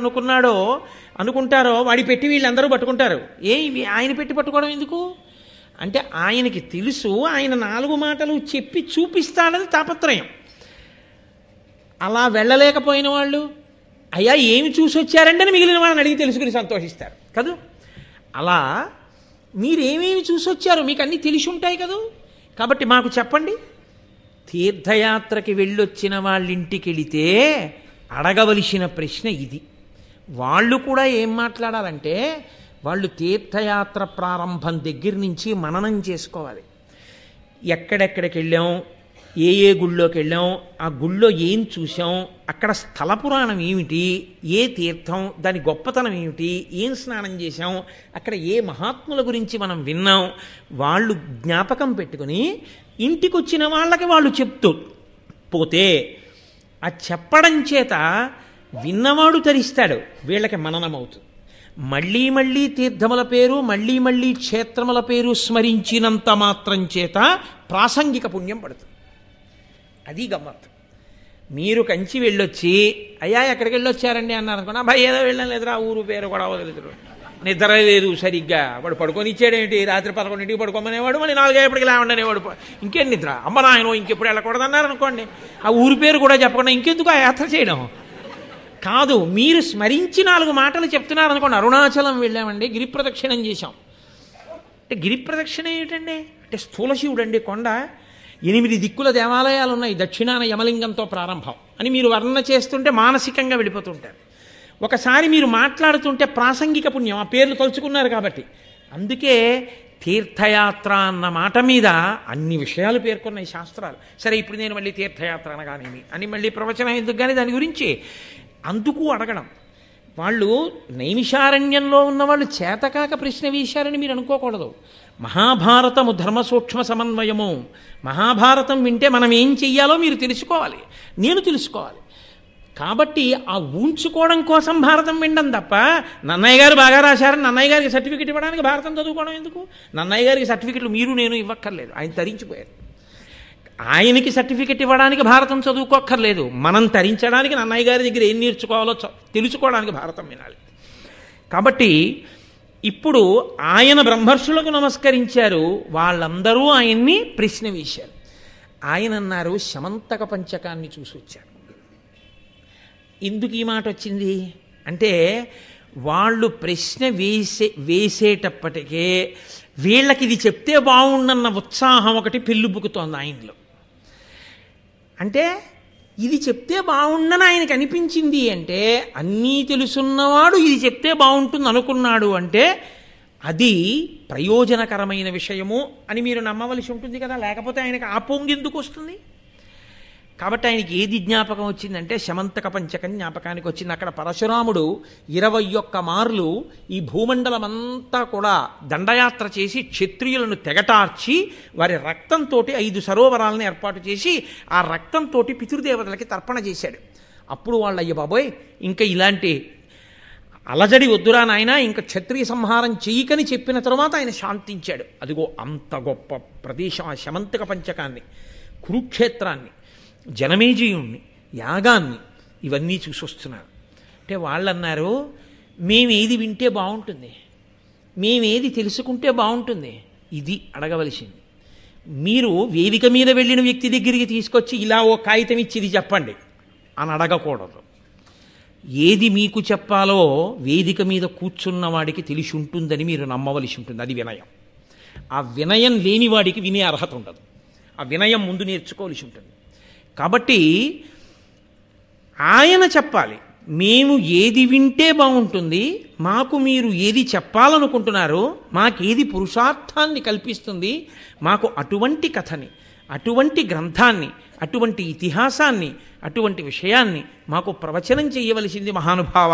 అనుకుంటారో వాడి పెట్టి వీళ్ళందరూ పట్టుకుంటారు. ఆయన పెట్టి పట్టుకోవడం ఎందుకు అంటే ఆయనకి తెలుసు, ఆయన 4 మాటలు చెప్పి చూపిస్తాడని తాపత్రయం. అలా వెళ్ళలేకపోయిన వాళ్ళు అయ్యా ఏమి చూసి వచ్చారండి అని మిగిలిన వాళ్ళని అడిగి తెలుసుకుని సంతోషిస్తారు కదూ. అలా మీరేమేమి చూసి వచ్చారు మీకు అన్నీ తెలిసి ఉంటాయి కదూ. కాబట్టి మాకు చెప్పండి. తీర్థయాత్రకి వెళ్ళొచ్చిన వాళ్ళింటికి వెళితే అడగవలసిన ప్రశ్న ఇది. వాళ్ళు కూడా ఏం మాట్లాడాలంటే వాళ్ళు తీర్థయాత్ర ప్రారంభం దగ్గర నుంచి మననం చేసుకోవాలి. ఎక్కడెక్కడికి వెళ్ళాం, ఏ గుళ్ళోకి వెళ్ళాం, ఆ గుళ్ళో ఏం చూసాం, అక్కడ స్థల పురాణం ఏమిటి, ఏ తీర్థం, దాని గొప్పతనం ఏమిటి, ఏం స్నానం చేశాం, అక్కడ ఏ మహాత్ముల గురించి మనం విన్నాం, వాళ్ళు జ్ఞాపకం పెట్టుకుని ఇంటికి వచ్చిన వాళ్ళకి వాళ్ళు చెప్తూ పోతే ఆ చెప్పడం చేత విన్నవాడు తరిస్తాడు, వీళ్ళకి మననమవుతుంది. మళ్ళీ మళ్ళీ తీర్థముల పేరు, మళ్ళీ మళ్ళీ క్షేత్రముల పేరు స్మరించినంత మాత్రం చేత ప్రాసంగిక పుణ్యం పడుతుంది. అది గమ్మత్తు. మీరు కంచి వెళ్ళొచ్చి అయ్యా ఎక్కడికి వెళ్ళొచ్చారండి అన్నారు అనుకున్నా, అబ్బాయి ఏదో వెళ్ళాం లేదురా, ఊరు పేరు కూడా వదిలేదు, నిద్ర లేదు సరిగ్గా, వాడు పడుకొని ఇచ్చాడేమిటి, రాత్రి 11ంటికి పడుకోమనేవాడు, మళ్ళీ 4:30కి లేవండనేవాడు, ఇంకేం నిద్ర, అమ్మ నాయన ఇంకెప్పుడు వెళ్ళకూడదన్నారు అనుకోండి, ఆ ఊరి పేరు కూడా చెప్పకుండా ఇంకెందుకు ఆ యాత్ర చేయడం కాదు. మీరు స్మరించి 4 మాటలు చెప్తున్నారు అనుకోండి. అరుణాచలం వెళ్ళామండి, గిరి ప్రదక్షిణం చేశాం అంటే గిరి ప్రదక్షిణ ఏమిటండి అంటే స్థూల శివుడు అండి, కొండ, 8 దిక్కుల దేవాలయాలు ఉన్నాయి, దక్షిణాన యమలింగంతో ప్రారంభం అని మీరు వర్ణన చేస్తుంటే మానసికంగా వెళ్ళిపోతుంటారు. ఒకసారి మీరు మాట్లాడుతుంటే ప్రాసంగిక పుణ్యం, ఆ పేర్లు తలుచుకున్నారు కాబట్టి. అందుకే తీర్థయాత్ర అన్న మాట మీద అన్ని విషయాలు పేర్కొన్నాయి శాస్త్రాలు. సరే ఇప్పుడు నేను మళ్ళీ తీర్థయాత్ర అనగానేమి అని మళ్ళీ ప్రవచనం ఎందుకు కానీ దాని గురించి అందుకు అడగడం. వాళ్ళు నైమిషారణ్యంలో ఉన్నవాళ్ళు చేతకాక ప్రశ్న వేశారని మీరు అనుకోకూడదు. మహాభారతము ధర్మ సూక్ష్మ సమన్వయము. మహాభారతం వింటే మనం ఏం చెయ్యాలో మీరు తెలుసుకోవాలి, నేను తెలుసుకోవాలి. కాబట్టి ఆ ఊంచుకోవడం కోసం భారతం వినడం తప్ప నన్నయ్య గారు బాగా రాశారని నన్నయ్య గారికి సర్టిఫికెట్ ఇవ్వడానికి భారతం చదువుకోవడం ఎందుకు? నన్నయ్య గారికి సర్టిఫికెట్లు మీరు నేను ఇవ్వక్కర్లేదు, ఆయన తరించిపోయారు. ఆయనకి సర్టిఫికెట్ ఇవ్వడానికి భారతం చదువుకోక్కర్లేదు, మనం తరించడానికి నన్నయ్య గారి దగ్గర ఏం నేర్చుకోవాలో తెలుసుకోవడానికి భారతం వినాలి. కాబట్టి ఇప్పుడు ఆయన బ్రహ్మర్షులకు నమస్కరించారు, వాళ్ళందరూ ఆయన్ని ప్రశ్న వేశారు. ఆయన అన్నారు శమంతక పంచకాన్ని చూసి వచ్చారు. ఎందుకు ఈ మాట వచ్చింది అంటే వాళ్ళు ప్రశ్న వేసేటప్పటికే వీళ్ళకి ఇది చెప్తే బాగుండన్న ఉత్సాహం ఒకటి పెళ్ళుబుకుతోంది ఆయనలో. అంటే ఇది చెప్తే బాగుండని ఆయనకి అనిపించింది అంటే అన్నీ తెలుసున్నవాడు ఇది చెప్తే బాగుంటుంది అనుకున్నాడు అంటే అది ప్రయోజనకరమైన విషయము అని మీరు నమ్మవలసి ఉంటుంది కదా, లేకపోతే ఆయనకి ఆ పొంగెందుకు వస్తుంది? కాబట్టి ఆయనకి ఏది జ్ఞాపకం వచ్చిందంటే శమంతక పంచకం జ్ఞాపకానికి వచ్చింది. అక్కడ పరశురాముడు 21 మార్లు ఈ భూమండలం అంతా కూడా దండయాత్ర చేసి క్షత్రియులను తెగటార్చి వారి రక్తంతో 5 సరోవరాలను ఏర్పాటు చేసి ఆ రక్తంతో పితృదేవతలకి తర్పణ చేశాడు. అప్పుడు వాళ్ళు అయ్య బాబోయ్ ఇంకా ఇలాంటి అలజడి వద్దురా నాయన, ఇంకా క్షత్రియ సంహారం చెయ్యకని చెప్పిన తర్వాత ఆయన శాంతించాడు. అదిగో అంత గొప్ప ప్రదేశం ఆ శమంతక పంచకాన్ని, కురుక్షేత్రాన్ని, జనమేజయుణ్ణి, యాగాన్ని, ఇవన్నీ చూసి వస్తున్నారు. అంటే వాళ్ళు అన్నారు మేమేది వింటే బాగుంటుంది, మేమేది తెలుసుకుంటే బాగుంటుంది, ఇది అడగవలసింది. మీరు వేదిక మీద వెళ్ళిన వ్యక్తి దగ్గరికి తీసుకొచ్చి ఇలా ఓ కాగితం ఇచ్చి ఇది చెప్పండి అని అడగకూడదు. ఏది మీకు చెప్పాలో వేదిక మీద కూర్చున్న వాడికి తెలిసి ఉంటుందని మీరు నమ్మవలసి ఉంటుంది. అది వినయం. ఆ వినయం లేని వాడికి వినే అర్హత ఉండదు. ఆ వినయం ముందు నేర్చుకోవలసి ఉంటుంది. కాబట్టి ఆయన చెప్పాలి, మేము ఏది వింటే బాగుంటుంది, మాకు మీరు ఏది చెప్పాలనుకుంటున్నారో, మాకేది పురుషార్థాన్ని కల్పిస్తుంది, మాకు అటువంటి కథని, అటువంటి గ్రంథాన్ని, అటువంటి ఇతిహాసాన్ని, అటువంటి విషయాన్ని మాకు ప్రవచనం చేయవలసింది మహానుభావ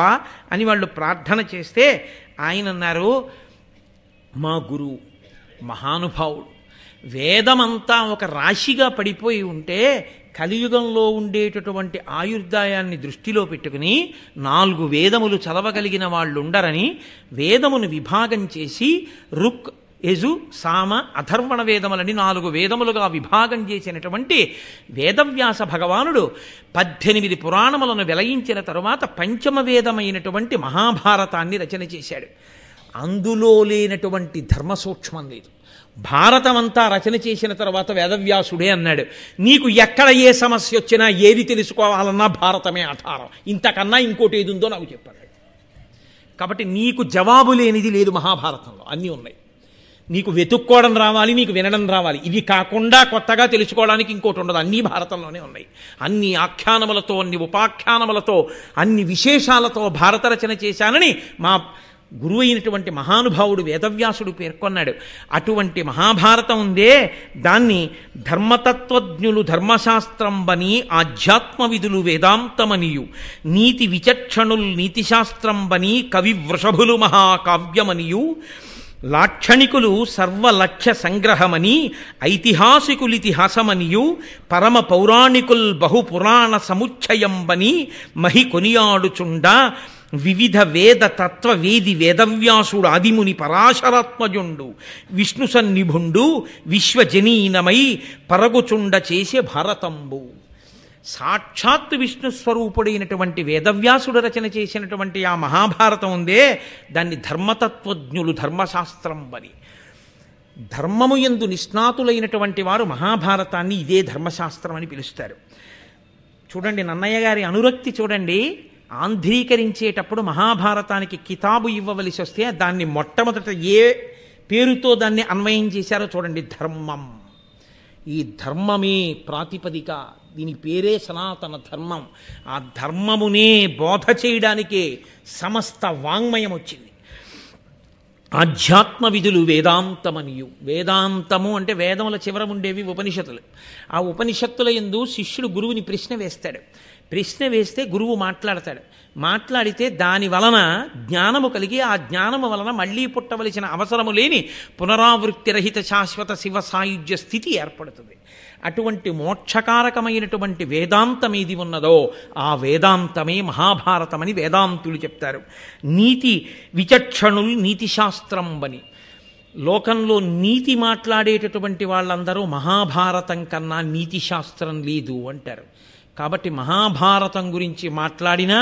అని వాళ్ళు ప్రార్థన చేస్తే ఆయన అన్నారు మా గురువు మహానుభావుడు, వేదమంతా ఒక రాశిగా పడిపోయి ఉంటే కలియుగంలో ఉండేటటువంటి ఆయుర్దాయాన్ని దృష్టిలో పెట్టుకుని 4 వేదములు చదవగలిగిన వాళ్ళు ఉండరని వేదమును విభాగం చేసి రుక్, యజు, సామ, అథర్వణ వేదములని 4 వేదములుగా విభాగం చేసినటువంటి వేదవ్యాస భగవానుడు 18 పురాణములను వెలయించిన తరువాత పంచమ వేదమైనటువంటి మహాభారతాన్ని రచన చేశాడు. అందులో లేనటువంటి ధర్మ సూక్ష్మం లేదు. భారతం అంతా రచన చేసిన తర్వాత వేదవ్యాసుడే అన్నాడు, నీకు ఎక్కడ ఏ సమస్య వచ్చినా ఏది తెలుసుకోవాలన్నా భారతమే ఆధారం, ఇంతకన్నా ఇంకోటి ఏది ఉందో నాకు చెప్పాడు. కాబట్టి నీకు జవాబు లేనిది లేదు మహాభారతంలో, అన్నీ ఉన్నాయి. నీకు వెతుక్కోవడం రావాలి, నీకు వినడం రావాలి, ఇవి కాకుండా కొత్తగా తెలుసుకోవడానికి ఇంకోటి ఉండదు. అన్నీ భారతంలోనే ఉన్నాయి. అన్ని ఆఖ్యానములతో, అన్ని ఉపాఖ్యానములతో, అన్ని విశేషాలతో భారత రచన చేశానని మా గురువు అయినటువంటి మహానుభావుడు వేదవ్యాసుడు పేర్కొన్నాడు. అటువంటి మహాభారతం ఉందే, దాన్ని ధర్మతత్వజ్ఞులు ధర్మశాస్త్రంబని, ఆధ్యాత్మ విధులు వేదాంతమనియు, నీతి విచక్షణులు నీతిశాస్త్రంబని, కవి వృషభులు మహాకావ్యమనియు, లాక్షణికులు సర్వలక్ష్య సంగ్రహమని, ఐతిహాసికులితిహాసమనియు, పరమ పౌరాణికుల్ బహుపురాణ సముచ్చయంబని మహి కొనియాడుచుండ, వివిధ వేద తత్వ వేది వేదవ్యాసుడు ఆదిముని పరాశరాత్మజుండు, విష్ణు సన్నిభుండు విశ్వజనీనమై పరగుచుండ చేసే భారతంబు. సాక్షాత్ విష్ణు స్వరూపుడైనటువంటి వేదవ్యాసుడు రచన చేసినటువంటి ఆ మహాభారతం ఉందే, దాన్ని ధర్మతత్వజ్ఞులు ధర్మశాస్త్రం అని, ధర్మము యందు నిష్ణాతులైనటువంటి వారు మహాభారతాన్ని ఇదే ధర్మశాస్త్రం అని పిలుస్తారు. చూడండి, నన్నయ్య గారి అనురక్తి చూడండి. ఆంధ్రీకరించేటప్పుడు మహాభారతానికి కితాబు ఇవ్వవలసి వస్తే దాన్ని మొట్టమొదట ఏ పేరుతో దాన్ని అన్వయం చేశారో చూడండి, ధర్మం. ఈ ధర్మమే ప్రాతిపదిక, దీని పేరే సనాతన ధర్మం. ఆ ధర్మమునే బోధ చేయడానికే సమస్త వాంగ్మయం వచ్చింది. ఆధ్యాత్మ విధులు వేదాంతమనియు, వేదాంతము అంటే వేదముల చివర ఉండేవి ఉపనిషత్తులు. ఆ ఉపనిషత్తుల యందు శిష్యుడు గురువుని ప్రశ్న వేస్తాడు. ప్రశ్న వేస్తే గురువు మాట్లాడతాడు. మాట్లాడితే దాని వలన జ్ఞానము కలిగి ఆ జ్ఞానము వలన మళ్ళీ పుట్టవలసిన అవసరము లేని పునరావృత్తి రహిత శాశ్వత శివ సాయుధ్య స్థితి ఏర్పడుతుంది. అటువంటి మోక్షకారకమైనటువంటి వేదాంతం ఏది ఉన్నదో ఆ వేదాంతమే మహాభారతమని వేదాంతులు చెప్తారు. నీతి విచక్షణులు నీతిశాస్త్రం అని, లోకంలో నీతి మాట్లాడేటటువంటి వాళ్ళందరూ మహాభారతం కన్నా నీతిశాస్త్రం లేదు అంటారు. కాబట్టి మహాభారతం గురించి మాట్లాడినా,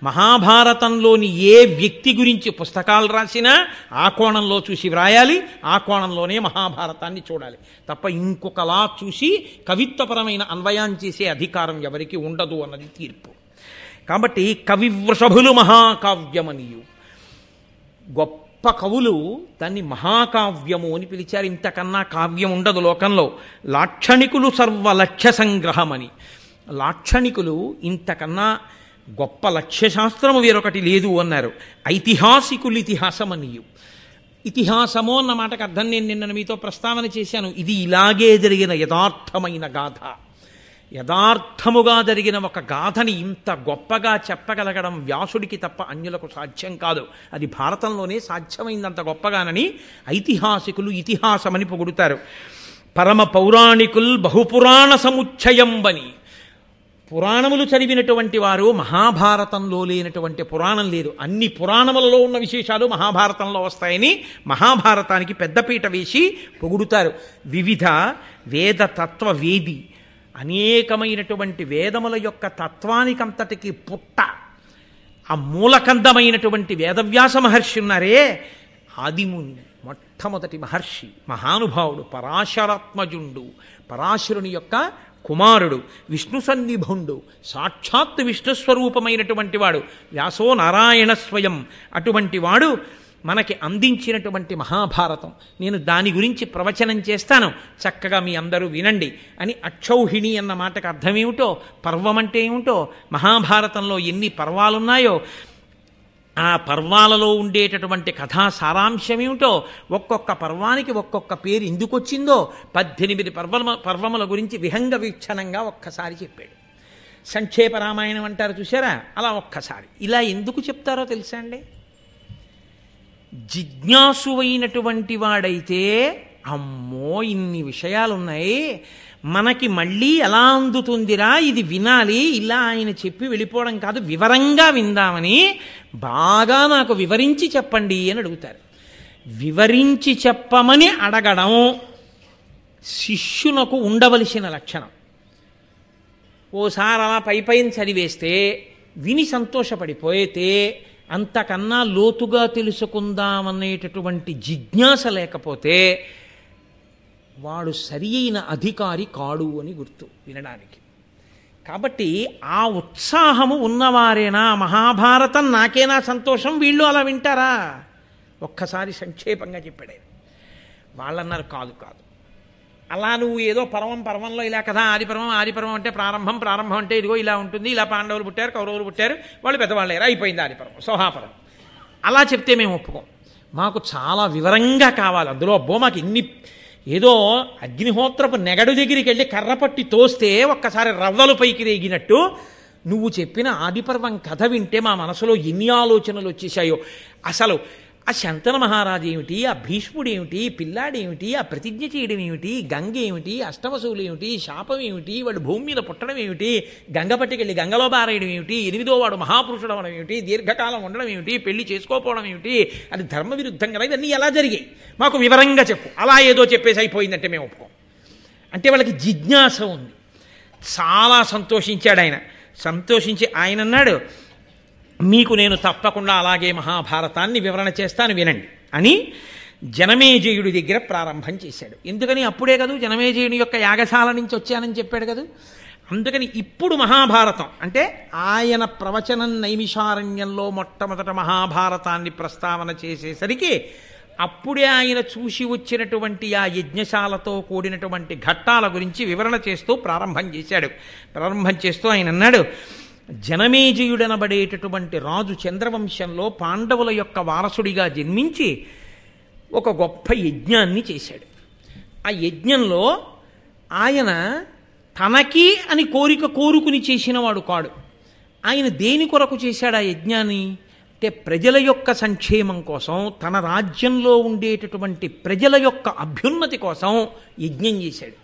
మహాభారతంలోని ఏ వ్యక్తి గురించి పుస్తకాలు రాసినా ఆ కోణంలో చూసి వ్రాయాలి, ఆ కోణంలోనే మహాభారతాన్ని చూడాలి తప్ప ఇంకొకలా చూసి కవిత్వపరమైన అన్వయం చేసే అధికారం ఎవరికి ఉండదు అన్నది తీర్పు. కాబట్టి కవి వృషభులు మహాకావ్యమనియు, గొప్ప కవులు దాన్ని మహాకావ్యము అని పిలిచారు. ఇంతకన్నా కావ్యం ఉండదు లోకంలో. లాక్షణికులు సర్వలక్ష్య సంగ్రహమని, లాక్షణికులు ఇంతకన్నా గొప్ప లక్ష్యశాస్త్రము వేరొకటి లేదు అన్నారు. ఐతిహాసికులు ఇతిహాసమనియు, ఇతిహాసము అన్న మాటకు అర్థం నేను నిన్న మీతో ప్రస్తావన చేశాను. ఇది ఇలాగే జరిగిన యథార్థమైన గాథ. యథార్థముగా జరిగిన ఒక గాథని ఇంత గొప్పగా చెప్పగలగడం వ్యాసుడికి తప్ప అన్యులకు సాధ్యం కాదు. అది భారతంలోనే సాధ్యమైందంత గొప్పగానని ఐతిహాసికులు ఇతిహాసమని పొగుడుతారు. పరమ పౌరాణికుల్ బహుపురాణ సముచ్చయంబని, పురాణములు చదివినటువంటి వారు మహాభారతంలో లేనటువంటి పురాణం లేదు. అన్ని పురాణములలో ఉన్న విశేషాలు మహాభారతంలో వస్తాయని మహాభారతానికి పెద్దపీట వేసి పొగుడుతారు. వివిధ వేద తత్వ వేది, అనేకమైనటువంటి వేదముల యొక్క తత్వానికంతటికి పుట్ట, ఆ మూలకందమైనటువంటి వేదవ్యాస మహర్షి ఉన్నారే, ఆదిముని మొట్టమొదటి మహర్షి, మహానుభావుడు, పరాశరాత్మజుండు, పరాశరుని యొక్క కుమారుడు, విష్ణు సన్నిభుండు, సాక్షాత్ విష్ణుస్వరూపమైనటువంటి వాడు, వ్యాసో నారాయణ స్వయం. అటువంటి వాడు మనకి అందించినటువంటి మహాభారతం. నేను దాని గురించి ప్రవచనం చేస్తాను, చక్కగా మీ అందరూ వినండి అని. అక్షౌహిణి అన్న మాటకు అర్థమేమిటో, పర్వం అంటే ఏమిటో, మహాభారతంలో ఎన్ని పర్వాలున్నాయో, ఆ పర్వాలలో ఉండేటటువంటి కథా సారాంశం ఏమిటో, ఒక్కొక్క పర్వానికి ఒక్కొక్క పేరు ఎందుకు వచ్చిందో 18 పర్వముల గురించి విహంగ వీక్షణంగా ఒక్కసారి చెప్పాడు. సంక్షేప రామాయణం అంటారు చూసారా, అలా ఒక్కసారి. ఇలా ఎందుకు చెప్తారో తెలుసా అండి? జిజ్ఞాసు అయినటువంటి వాడైతే అమ్మో ఇన్ని విషయాలున్నాయి, మనకి మళ్ళీ ఎలా అందుతుందిరా ఇది వినాలి, ఇలా ఆయన చెప్పి వెళ్ళిపోవడం కాదు, వివరంగా విందామని బాగా నాకు వివరించి చెప్పండి అని అడుగుతారు. వివరించి చెప్పమని అడగడం శిష్యునకు ఉండవలసిన లక్షణం. ఓసారి అలా పైపైన చదివేస్తే విని సంతోషపడిపోయితే అంతకన్నా లోతుగా తెలుసుకుందామనేటటువంటి జిజ్ఞాస లేకపోతే వాడు సరి అయిన అధికారి కాడు అని గుర్తు వినడానికి. కాబట్టి ఆ ఉత్సాహము ఉన్నవారేనా మహాభారతం నాకేనా సంతోషం, వీళ్ళు అలా వింటారా? ఒక్కసారి సంక్షేపంగా చెప్పాడు ఆయన. వాళ్ళన్నారు కాదు కాదు, అలా నువ్వు ఏదో పర్వంలో ఇలా కదా, ఆదిపర్వం అంటే ప్రారంభం అంటే ఇదిగో ఇలా ఉంటుంది, ఇలా పాండవులు పుట్టారు, కౌరవులు పుట్టారు, వాళ్ళు పెద్దవాళ్ళేరా, అయిపోయింది ఆదిపర్వం, సోహాపర్వం, అలా చెప్తే మేము ఒప్పుకోం. మాకు చాలా వివరంగా కావాలి. అందులో అబ్బో మాకు ఇన్ని ఏదో అగ్నిహోత్రపు నెగడు దగ్గరికి వెళ్ళి కర్రపట్టి తోస్తే ఒక్కసారి రవ్వలు పైకి రేగినట్టు నువ్వు చెప్పిన ఆదిపర్వం కథ వింటే మా మనసులో ఎన్ని ఆలోచనలు వచ్చేసాయో. అసలు ఆ శంతన మహారాజు ఏమిటి, ఆ భీష్ముడు ఏమిటి, పిల్లాడేమిటి, ఆ ప్రతిజ్ఞ చేయడం ఏమిటి, గంగ ఏమిటి, అష్టవసువులు ఏమిటి, శాపం ఏమిటి, వాళ్ళు భూమి మీద పుట్టడం ఏమిటి, గంగ పట్టుకెళ్ళి గంగలో బారేయడం ఏమిటి, 8వ వాడు మహాపురుషుడు అవడం ఏమిటి, దీర్ఘకాలం ఉండడం ఏమిటి, పెళ్లి చేసుకోకపోవడం ఏమిటి, అది ధర్మ విరుద్ధం కదా, ఇవన్నీ ఎలా జరిగాయి మాకు వివరంగా చెప్పు. అలా ఏదో చెప్పేసి అయిపోయిందంటే మేము ఒప్పుకోం. అంటే వాళ్ళకి జిజ్ఞాస ఉంది. చాలా సంతోషించాడు ఆయన. సంతోషించి ఆయన అన్నాడు, మీకు నేను తప్పకుండా అలాగే మహాభారతాన్ని వివరణ చేస్తాను వినండి అని జనమేజయుడి దగ్గర ప్రారంభం చేశాడు. ఎందుకని అప్పుడే కదా జనమేజయుడి యొక్క యాగశాల నుంచి వచ్చానని చెప్పాడు కదా. అందుకని ఇప్పుడు మహాభారతం అంటే ఆయన ప్రవచనం నైమిషారణ్యంలో మొట్టమొదట మహాభారతాన్ని ప్రస్తావన చేసేసరికి అప్పుడే ఆయన చూసి వచ్చినటువంటి ఆ యజ్ఞశాలతో కూడినటువంటి ఘట్టాల గురించి వివరణ చేస్తూ ప్రారంభం చేశాడు. ప్రారంభం చేస్తూ ఆయన అన్నాడు, జనమేజయుడనబడేటటువంటి రాజు చంద్రవంశంలో పాండవుల యొక్క వారసుడిగా జన్మించి ఒక గొప్ప యజ్ఞాన్ని చేశాడు. ఆ యజ్ఞంలో ఆయన తనకి అని కోరుకుని చేసినవాడు కాడు. ఆయన దేని కొరకు చేశాడు ఆ యజ్ఞాన్ని అంటే ప్రజల యొక్క సంక్షేమం కోసం, తన రాజ్యంలో ఉండేటటువంటి ప్రజల యొక్క అభ్యున్నతి కోసం యజ్ఞం చేశాడు.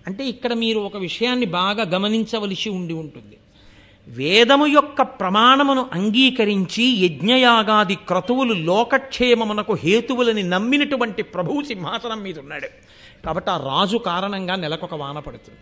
అంటే ఇక్కడ మీరు ఒక విషయాన్ని బాగా గమనించవలసి ఉంటుంది. వేదము యొక్క ప్రమాణమును అంగీకరించి యజ్ఞయాగాది క్రతువులు లోకక్షేమమునకు హేతువులని నమ్మినటువంటి ప్రభువు సింహాసనం మీద ఉన్నాడు. కాబట్టి ఆ రాజు కారణంగా నెలకొక వాన పడుతుంది.